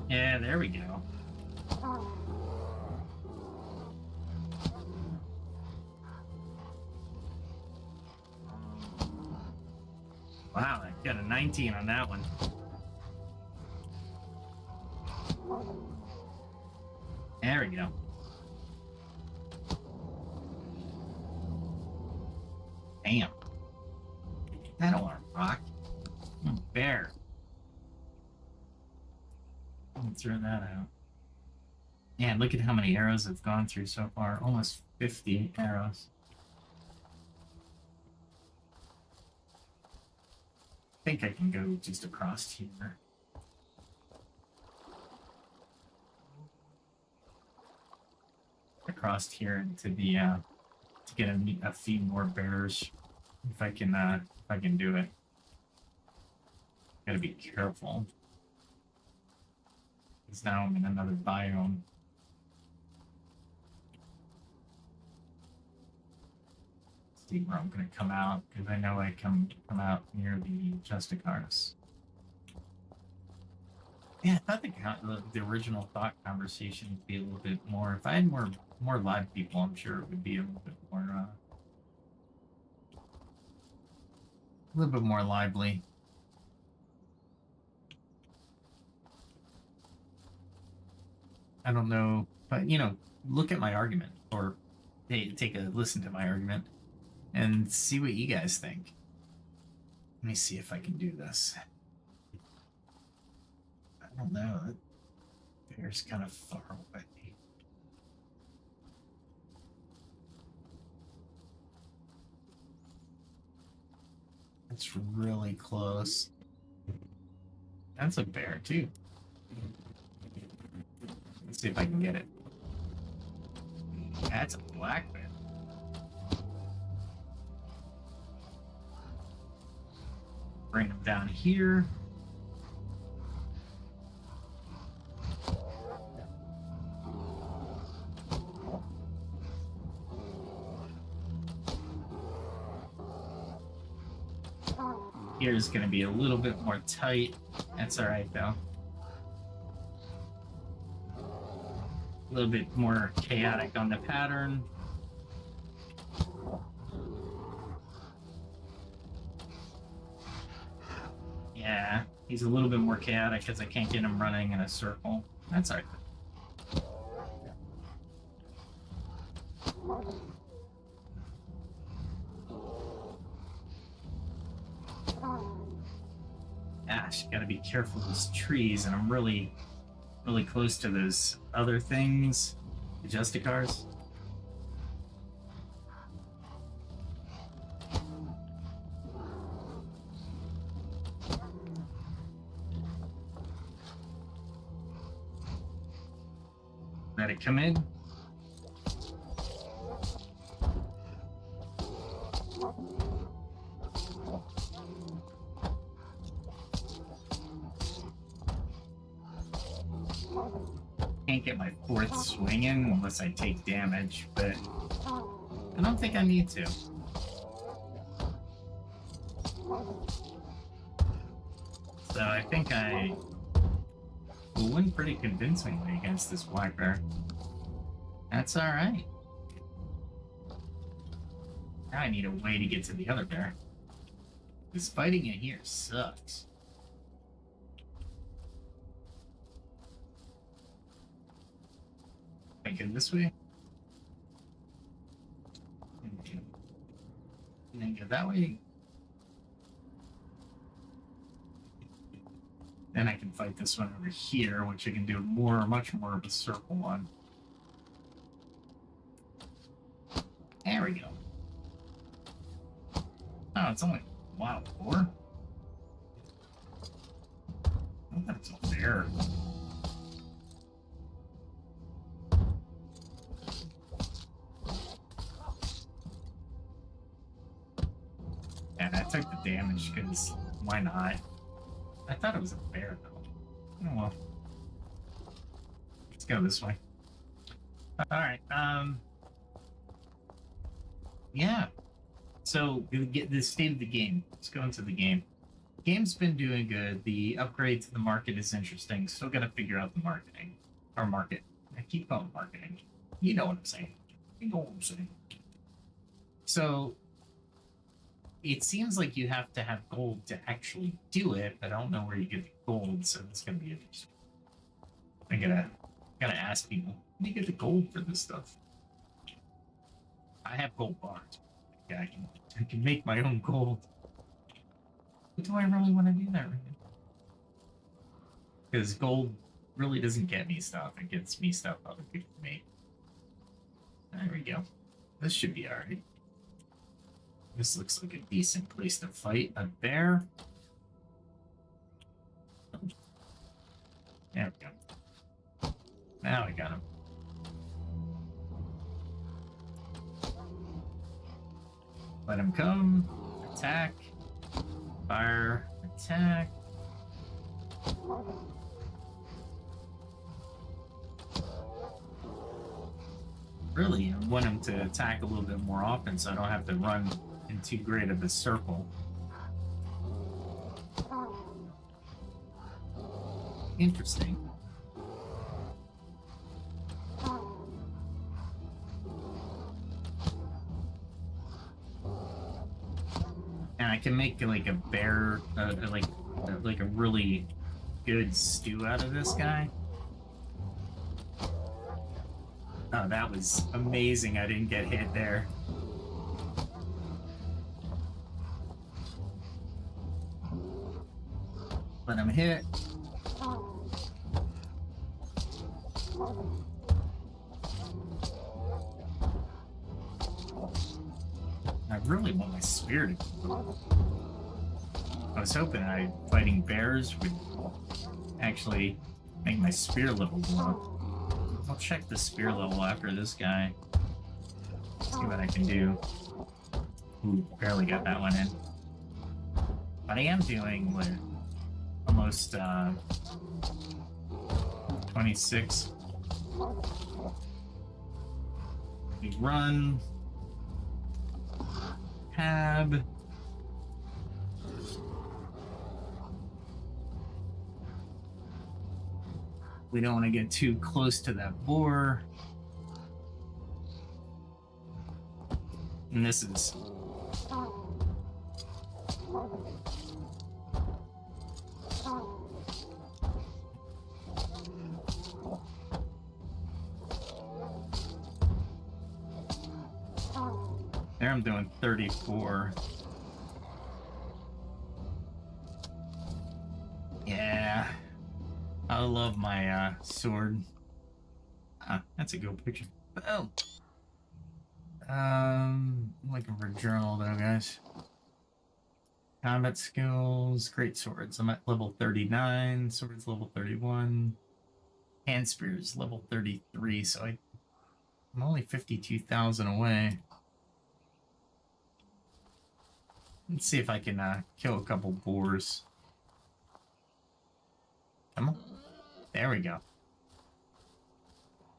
Yeah, there we go. Wow, I got a 19 on that one. There we go. Damn. I don't want to rock. Bear. Throw that out. Yeah, look at how many arrows I've gone through so far. Almost 50 arrows. I think I can go just across here. Across here into the to get a few more bears if I can do it. Gotta be careful. Because now I'm in another biome. See where I'm gonna come out, because I know I come out near the Justicars. Yeah, I thought the original thought conversation would be a little bit more. If I had more live people, I'm sure it would be a little bit more lively. I don't know, but look at my argument, or take a listen to my argument, and see what you guys think. Let me see if I can do this. I don't know. That bear's kind of far away. It's really close. That's a bear too. Let's see if I can get it. That's a black bear. Bring him down here. Here's going to be a little bit more tight. That's all right though. A little bit more chaotic on the pattern. Yeah, he's a little bit more chaotic because I can't get him running in a circle. That's alright. Gosh, gotta be careful of these trees, and I'm really close to those other things. The Justicars. Let it come in. Can't get my fourth swing in unless I take damage, but I don't think I need to. So I think I will win pretty convincingly against this black bear. That's alright. Now I need a way to get to the other bear. This fighting in here sucks. Can I get this way? And then go that way. Then I can fight this one over here, which I can do much more of a circle on. There we go. Oh, it's only, wow, 4? Oh, that's a bear. And I took the damage because why not? I thought it was a bear though. Oh well. Let's go this way. Alright, yeah. So we get the state of the game. Let's go into the game. Game's been doing good. The upgrade to the market is interesting. Still gotta figure out the marketing. Or market. I keep calling marketing. You know what I'm saying. You know what I'm saying. So it seems like you have to have gold to actually do it, but I don't know where you get the gold, so it's gonna be interesting. I gotta ask people, where do you get the gold for this stuff? I have gold bars. Yeah, I can make my own gold. But do I really want to do that right now? Because gold really doesn't get me stuff. It gets me stuff other people make. There we go. This should be alright. This looks like a decent place to fight a bear. There we go. Now I got him. Let him come. Attack. Fire. Attack. Really, I want him to attack a little bit more often so I don't have to run in too great of a circle. Interesting. And I can make like a bear, like a really good stew out of this guy. Oh, that was amazing. I didn't get hit there. Let him hit. I really want my spear to go. I was hoping fighting bears would actually make my spear level go up. I'll check the spear level after this guy. See what I can do. Ooh, barely got that one in. But I am doing what, almost 26. We run. Tab. We don't want to get too close to that boar. And this is... There I'm doing 34. Yeah. I love my sword. That's a good picture. Oh. Looking for a journal though, guys. Combat skills, great swords. I'm at level 39, swords level 31. Hand spears level 33, so I'm only 52,000 away. Let's see if I can kill a couple boars. Come on. There we go.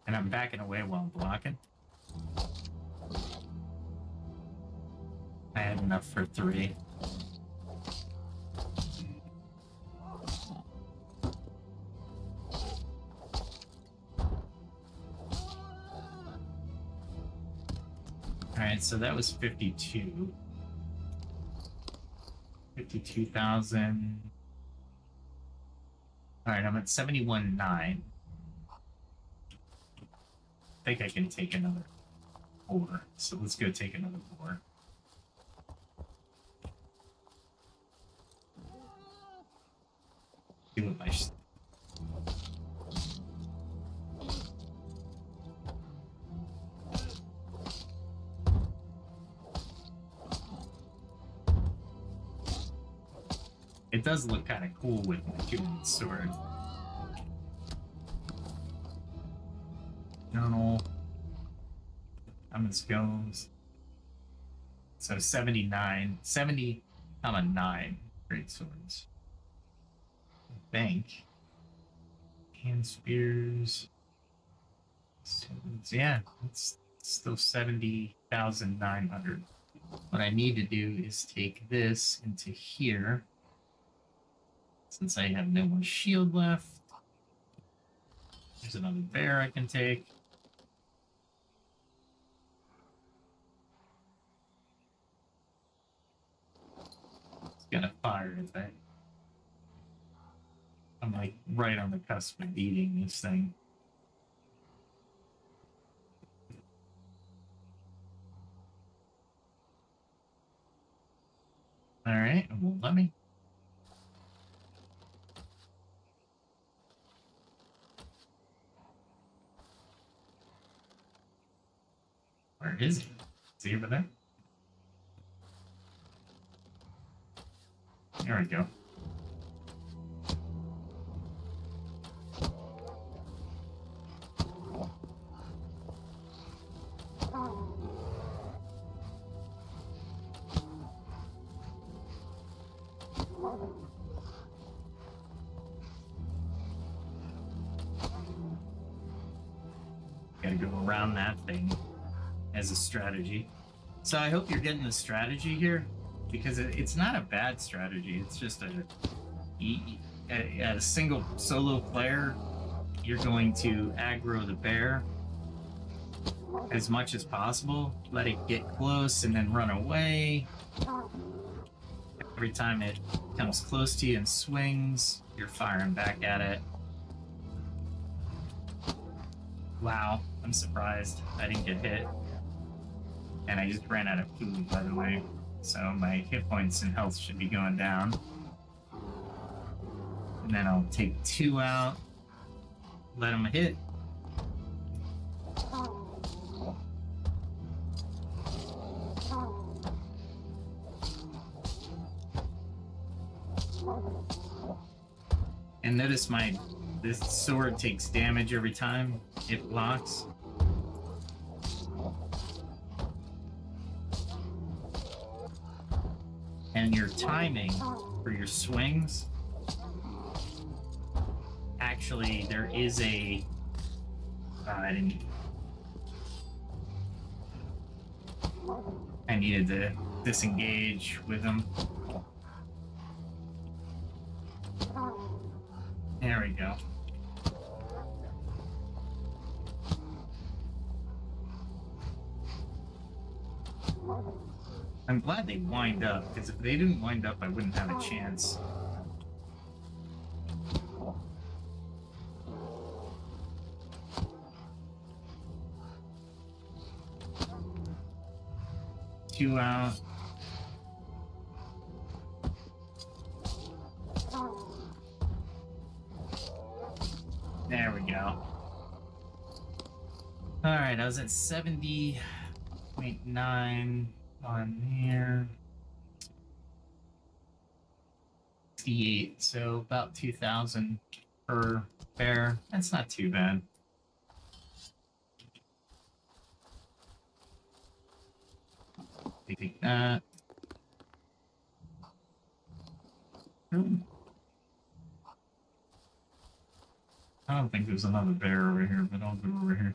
And I'm backing away while I'm blocking. I had enough for 3. Alright, so that was 52. 52,000. Alright, I'm at 71.9. I think I can take another 4. So let's go take another 4. See what my... It does look kind of cool with the human sword. Journal. How goes? So 79. 70, 9 great swords. Bank. Hand spears. Swords. Yeah, it's still 70,900. What I need to do is take this into here. Since I have no more shield left. There's another bear I can take. It's gonna fire it, I... I'm like right on the cusp of eating this thing. Alright, it won't let me. Where is he? Is he over there? There we go. Gotta go around that thing as a strategy. So I hope you're getting the strategy here, because it's not a bad strategy. It's just a single solo player, you're going to aggro the bear as much as possible, let it get close and then run away. Every time it comes close to you and swings, you're firing back at it. Wow, I'm surprised I didn't get hit. And I just ran out of food, by the way. So my hit points and health should be going down. And then I'll take 2 out. Let him hit. And notice this sword takes damage every time it blocks. And your timing for your swings, actually there is a I needed to disengage with them. There we go. I'm glad they wind up, because if they didn't wind up, I wouldn't have a chance. Two out. There we go. Alright, I was at 70.9 on here. 68, so about 2,000 per bear. That's not too bad. Take that. I don't think there's another bear over here, but I'll go over here.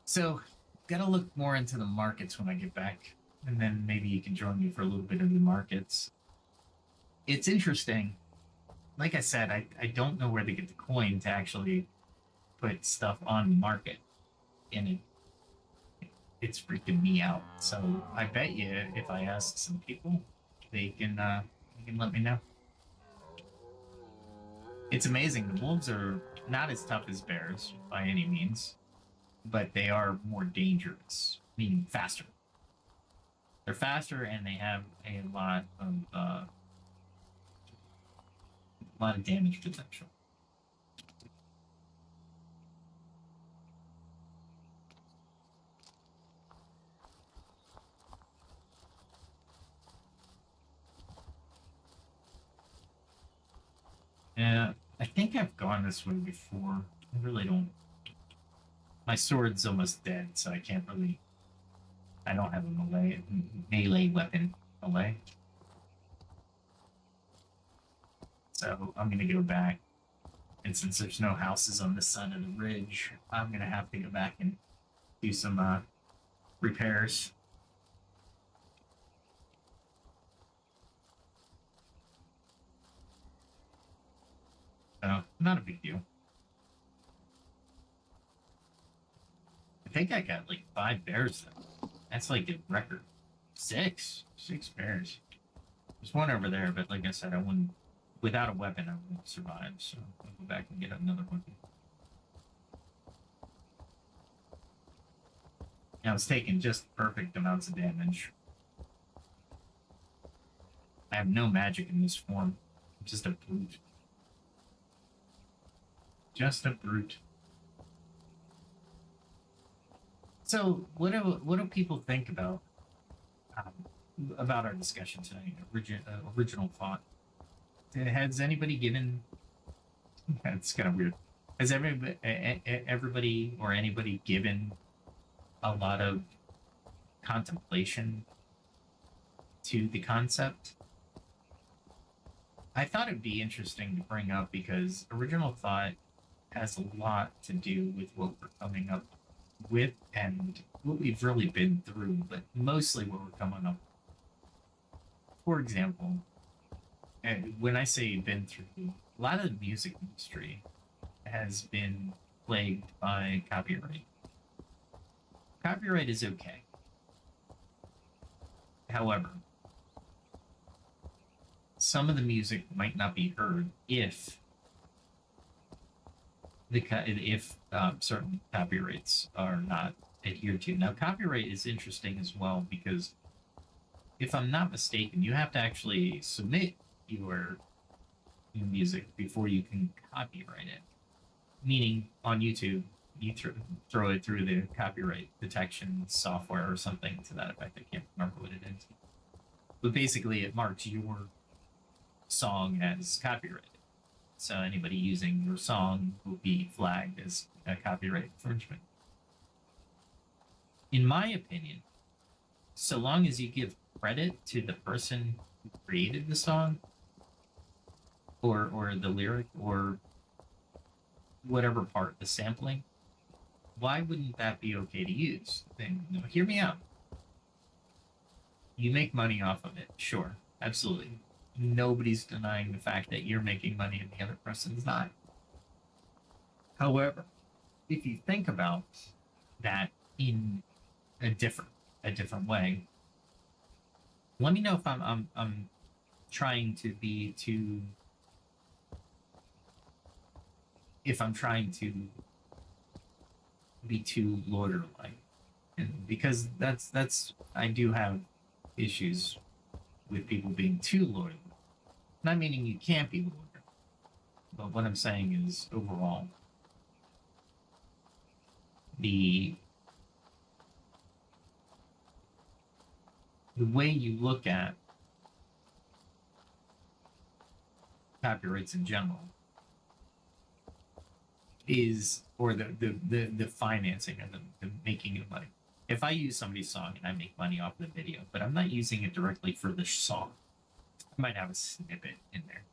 So, gotta look more into the markets when I get back, and then maybe you can join me for a little bit of the markets. It's interesting. Like I said, I don't know where to get the coin to actually put stuff on the market, and it's freaking me out. So I bet you if I ask some people, they can let me know. It's amazing. The wolves are not as tough as bears by any means, but they are more dangerous, meaning faster. They're faster and they have a lot of damage potential. Yeah, I think I've gone this way before. I really don't. My sword's almost dead, so I can't really. I don't have a melee weapon melee. So I'm gonna go back, and since there's no houses on this side of the ridge, I'm gonna have to go back and do some repairs. So not a big deal. I think I got like 5 bears though. That's like a record. 6 bears. There's one over there, but like I said, I wouldn't. Without a weapon, I won't survive. So I'll go back and get another weapon. I was taking just perfect amounts of damage. I have no magic in this form. I'm just a brute. Just a brute. So, what do people think about our discussion tonight? Original thought. Has anybody given? It's kind of weird. Has everybody or anybody given a lot of contemplation to the concept? I thought it'd be interesting to bring up because original thought has a lot to do with what we're coming up with and what we've really been through, but mostly what we're coming up. For example, when I say been through, a lot of the music industry has been plagued by copyright. Copyright is okay. However, some of the music might not be heard if certain copyrights are not adhered to. Now, copyright is interesting as well because, if I'm not mistaken, you have to actually submit your music before you can copyright it. Meaning, on YouTube, you throw it through the copyright detection software or something to that effect. I can't remember what it is. But basically, it marks your song as copyrighted. So anybody using your song will be flagged as a copyright infringement. In my opinion, so long as you give credit to the person who created the song or the lyric or whatever part, the sampling, why wouldn't that be okay to use? Then, hear me out. You make money off of it, sure, absolutely. Nobody's denying the fact that you're making money and the other person's not. However, if you think about that in a different, a different way. Let me know if I'm trying to be too, if I'm trying to be too lawyer-like, and because that's I do have issues with people being too lawyer. Not meaning you can't be lawyer, but what I'm saying is overall the way you look at copyrights in general is, or the financing and the making of money. If I use somebody's song and I make money off the video, but I'm not using it directly for the song, I might have a snippet in there.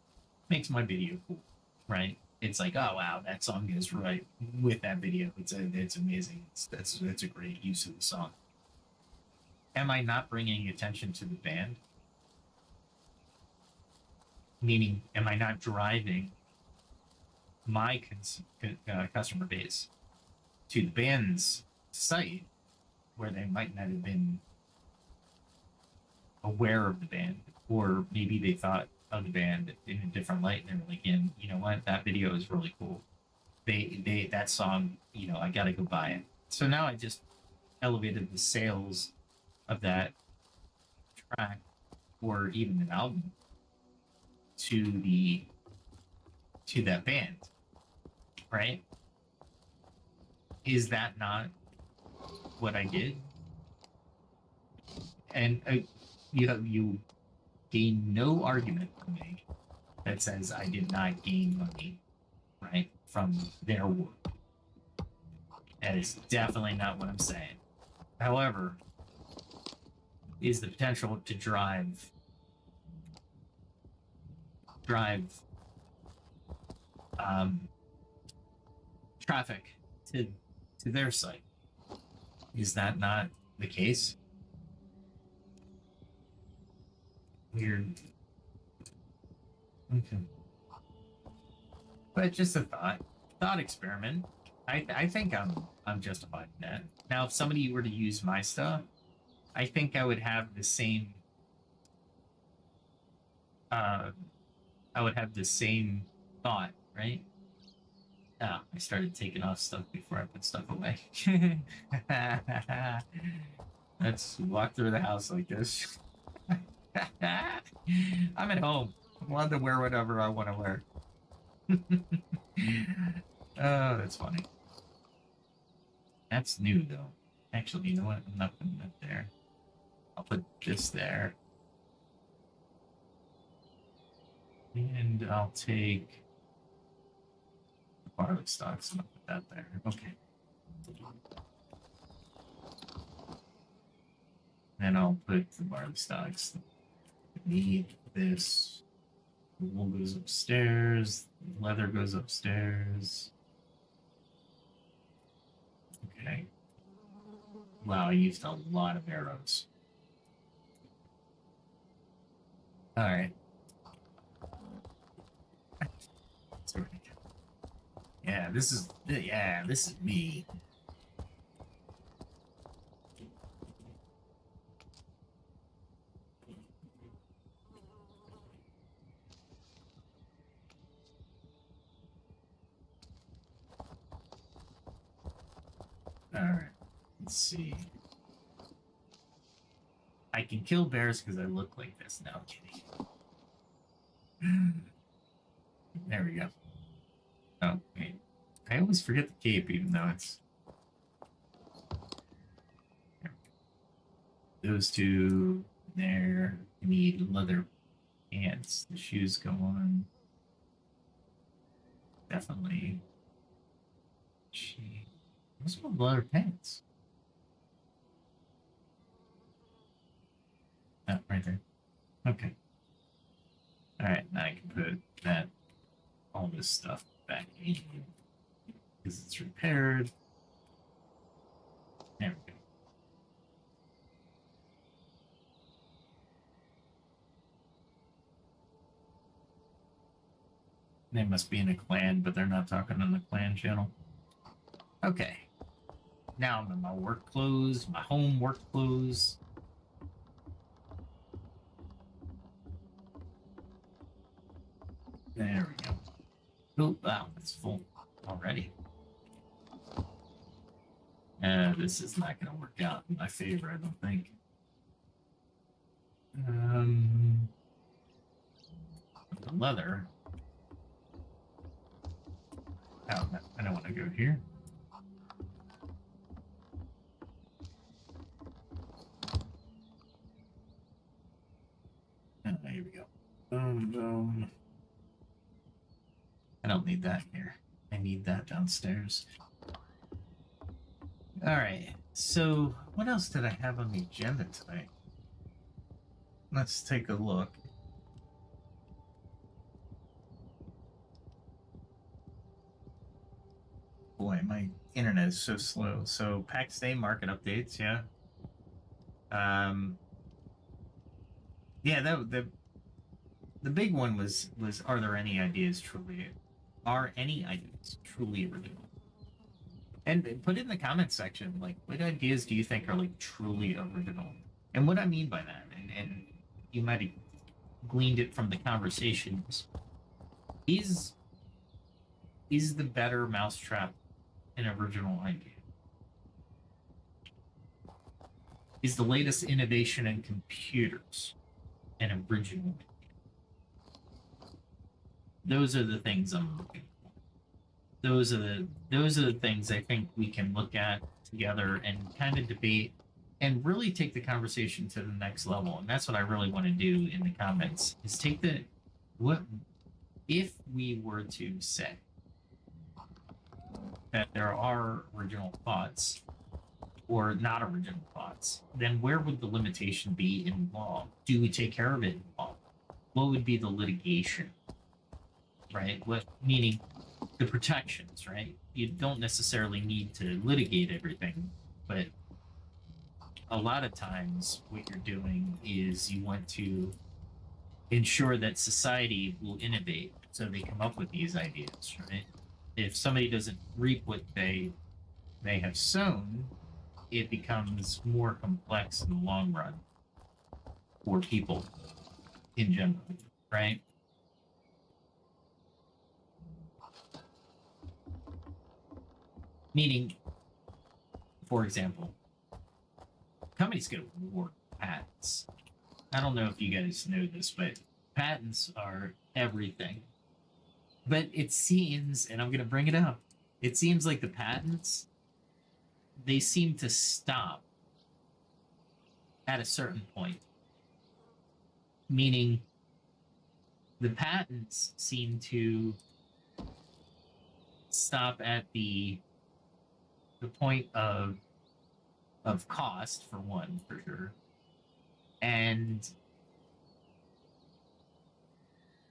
Makes my video cool, right? It's like, oh wow, that song is right with that video. It's amazing. That's a great use of the song. Am I not bringing attention to the band? Meaning, am I not driving my customer base to the band's site where they might not have been aware of the band, or maybe they thought of the band in a different light and they're like, you know what, that video is really cool. They that song, I gotta go buy it. So now I just elevated the sales of that track or even an album to that band, right? Is that not what I did? And you gain no argument from me that says I did not gain money, right, from their work. That is definitely not what I'm saying. However, is the potential to drive traffic to their site. Is that not the case? Weird. Okay. But just a thought experiment. I think I'm justified in that. Now, if somebody were to use my stuff, I think I would have the same. I would have the same thought, right? Oh, I started taking off stuff before I put stuff away. Let's walk through the house like this. I'm at home. I'm allowed to wear whatever I want to wear. Oh, that's funny. That's new, though. Actually, you know what? I'm not putting that there. I'll put this there. And I'll take the barley stalks and I'll put that there. Okay. Then I'll put the barley stalks. Need this. The wool goes upstairs. The leather goes upstairs. Okay. Wow, I used a lot of arrows. All right. Yeah, this is me. All right. Let's see. I can kill bears because I look like this. No, I'm kidding. There we go. Oh, wait. I always forget the cape, even though it's... Those two there. I need leather pants. The shoes go on. Definitely. Gee. What's with leather pants? Oh, right there. Okay. Alright, now I can put that, all this stuff back in because it's repaired. There we go. They must be in a clan, but they're not talking on the clan channel. Okay. Now I'm in my work clothes, my home work clothes. There we go. Oh, wow, it's full already. This is not going to work out in my favor, I don't think. The leather. Oh, I don't want to go here. Here we go. Boom. I don't need that here. I need that downstairs. All right. So, what else did I have on the agenda tonight? Let's take a look. Boy, my internet is so slow. So, Pax Dei market updates, yeah. Yeah, the big one was are there any ideas truly original? And put it in the comments section, like, what ideas do you think are like truly original? And what I mean by that, and you might have gleaned it from the conversations, is the better mousetrap an original idea? Is the latest innovation in computers an original idea? Those are the things I'm looking for. Those are the things I think we can look at together and kind of debate and really take the conversation to the next level. And that's what I really want to do in the comments, is take the what if we were to say that there are original thoughts or not original thoughts, then where would the limitation be in law? Do we take care of it in law? What would be the litigation? Right? What meaning the protections, right? You don't necessarily need to litigate everything, but a lot of times what you're doing is you want to ensure that society will innovate, so they come up with these ideas, right? If somebody doesn't reap what they have sown, it becomes more complex in the long run for people in general, right? Meaning, for example, companies could award patents. I don't know if you guys know this, but patents are everything. But it seems, and I'm going to bring it up, it seems like the patents, they seem to stop at a certain point. Meaning, the patents seem to stop at the point of cost, for one, for sure, and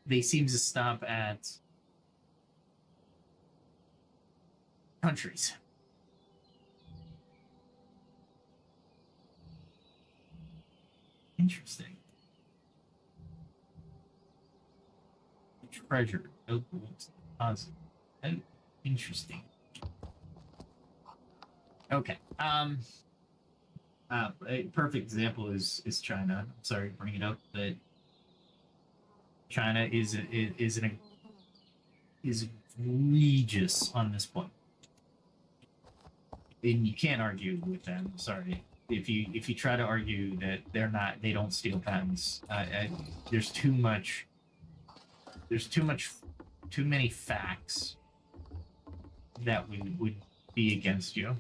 they seem to stop at countries. Interesting. Treasure, no gold deposit. Oh, interesting. Okay. A perfect example is China. I'm sorry to bring it up, but China is egregious on this point, and you can't argue with them. Sorry, if you try to argue that they don't steal patents, there's too many facts that would be against you.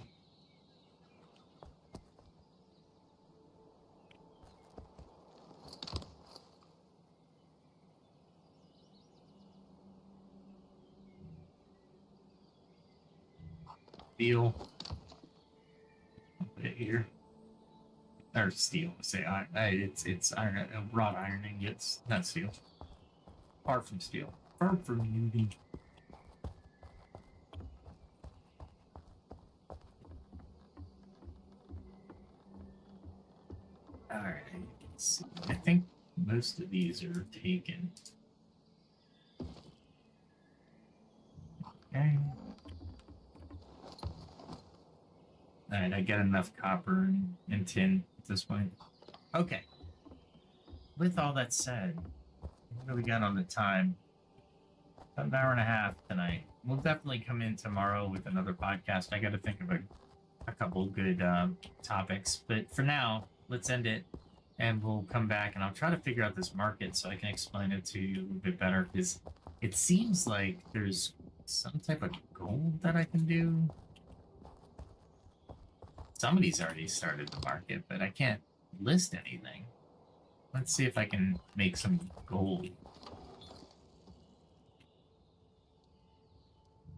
Steel. Put it here. Or steel. Say it's iron. Wrought iron ingots, not steel. Far from steel. Far from using. All right. Let's see. I think most of these are taken. Okay. Alright, I get enough copper and tin at this point. Okay. With all that said, what do we got on the time? About an hour and a half tonight. We'll definitely come in tomorrow with another podcast. I got to think of a couple good topics. But for now, let's end it. And we'll come back and I'll try to figure out this market so I can explain it to you a little bit better. Because it seems like there's some type of gold that I can do. Somebody's already started the market, but I can't list anything. Let's see if I can make some gold.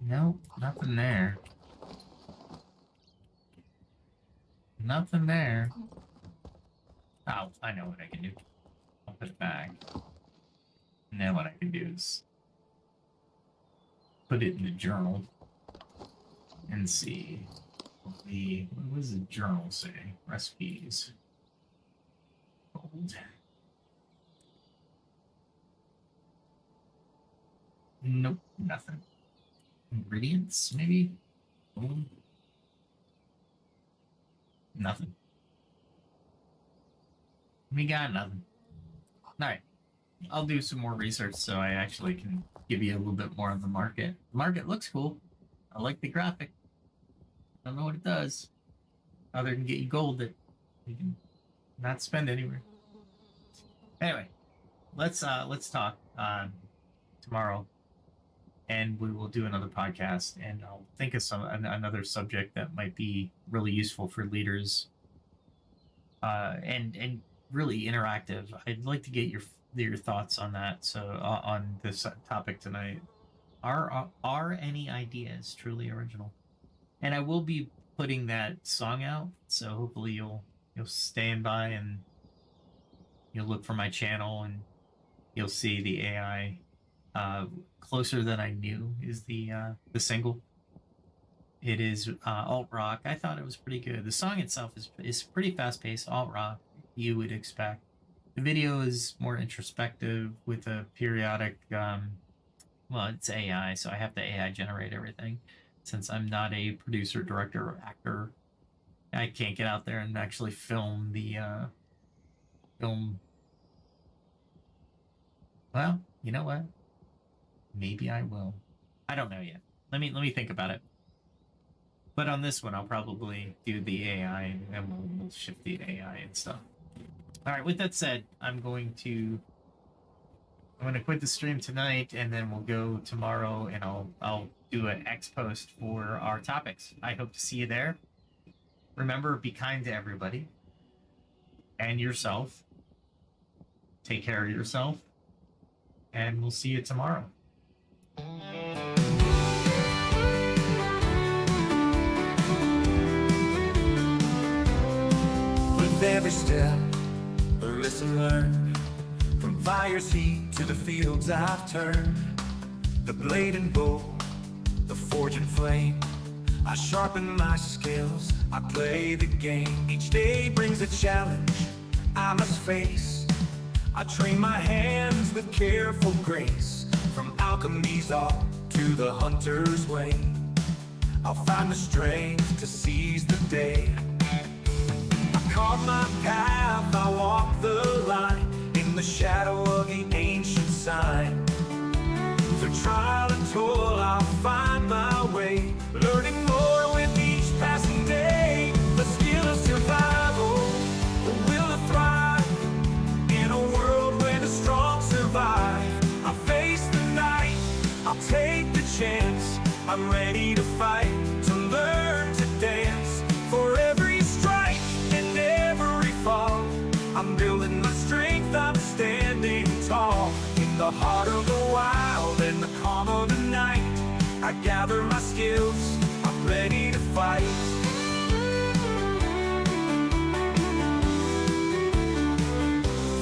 Nope, nothing there. Nothing there. Oh, I know what I can do. I'll put it back. And then what I can do is put it in the journal and see what does the journal say? Recipes. Gold. Nope, nothing. Ingredients, maybe? Gold? Nothing. We got nothing. Alright. I'll do some more research so I actually can give you a little bit more of the market. The market looks cool. I like the graphic. I don't know what it does. Other than get you gold that you can not spend anywhere. Anyway, let's talk tomorrow. And we will do another podcast, and I'll think of another subject that might be really useful for leaders, and really interactive. I'd like to get your thoughts on that. So on this topic tonight, are any ideas truly original? And I will be putting that song out, so hopefully you'll stand by and you'll look for my channel and you'll see the AI. Closer Than I Knew is the single. It is alt rock. I thought it was pretty good. The song itself is pretty fast paced alt rock. You would expect. The video is more introspective with a periodic. Well, it's AI, so I have to AI generate everything. Since I'm not a producer, director, or actor, I can't get out there and actually film the film. Well, you know what? Maybe I will. I don't know yet. Let me think about it. But on this one, I'll probably do the AI and we'll shift the AI and stuff. All right. With that said, I'm going to quit the stream tonight, and then we'll go tomorrow, and I'll do an X post for our topics. I hope to see you there. Remember, be kind to everybody and yourself. Take care of yourself, and we'll see you tomorrow. With every step, a lesson learned. From fire's heat to the fields I've turned. The blade and bow, the forge and flame. I sharpen my skills, I play the game. Each day brings a challenge I must face. I train my hands with careful grace. From alchemy's art to the hunter's way, I'll find the strength to seize the day. I carve my path, I walk the line, in the shadow of the ancient sign. Through trial and toil, I'll find my way, learning more with each passing day. The skill of survival, the will to thrive, in a world where the strong survive. I face the night, I'll take the chance. I'm ready to fight, to learn to dance. For every strike and every fall, I'm building my strength, I'm standing tall. In the heart of the wild and the calm of the night, I gather my skills, I'm ready to fight.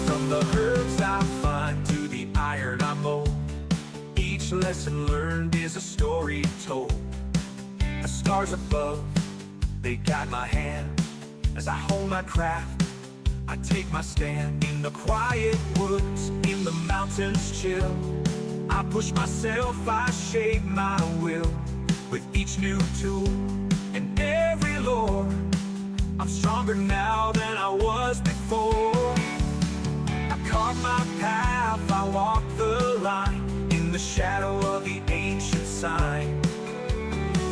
From the herbs I find to the iron I mold, each lesson learned is a story told. The stars above, they guide my hand. As I hone my craft, I take my stand. In the quiet woods, in the mountains chill, I push myself, I shape my will. With each new tool and every lore, I'm stronger now than I was before. I carved my path, I walked the line, in the shadow of the ancient sign.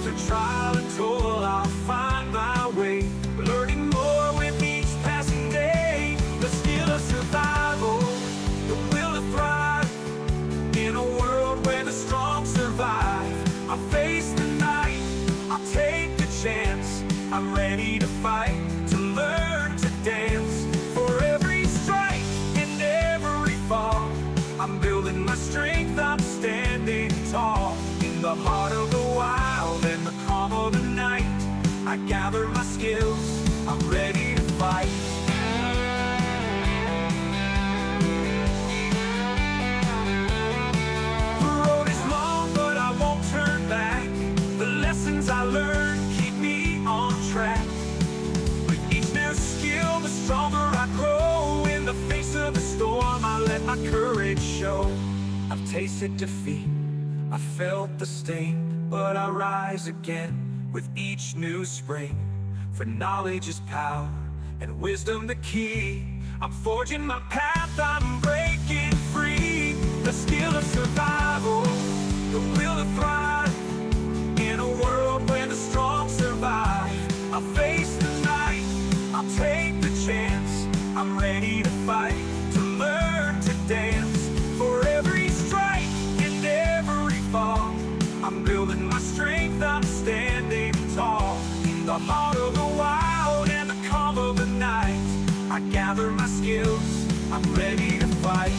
Through trial and toil, I'll find my way, learning more with each passing day. The skill of survival, the will to thrive, in a world where the strong survive. I face the night, I'll take the chance. I'm ready to fight, to learn to dance. For every strike and every fall, I'm building my strength, I'm standing tall. In the heart of the wild and the calm of the night, I gather my skills, I'm ready to fight. The road is long, but I won't turn back. The lessons I learned keep me on track. With each new skill, the stronger I grow. In the face of the storm, I let my courage show. I've tasted defeat, I felt the sting, but I rise again with each new spring. For knowledge is power, and wisdom the key. I'm forging my path, I'm breaking free. The skill of survival, the will to thrive, in a world where the strong survive. I'll face the night, I'll take the chance. I'm ready to fight, to learn to dance. For every strike and every fall, I'm building my strength, I'm standing tall. In the heart of the wild and the calm of the night, I gather my skills, I'm ready to fight.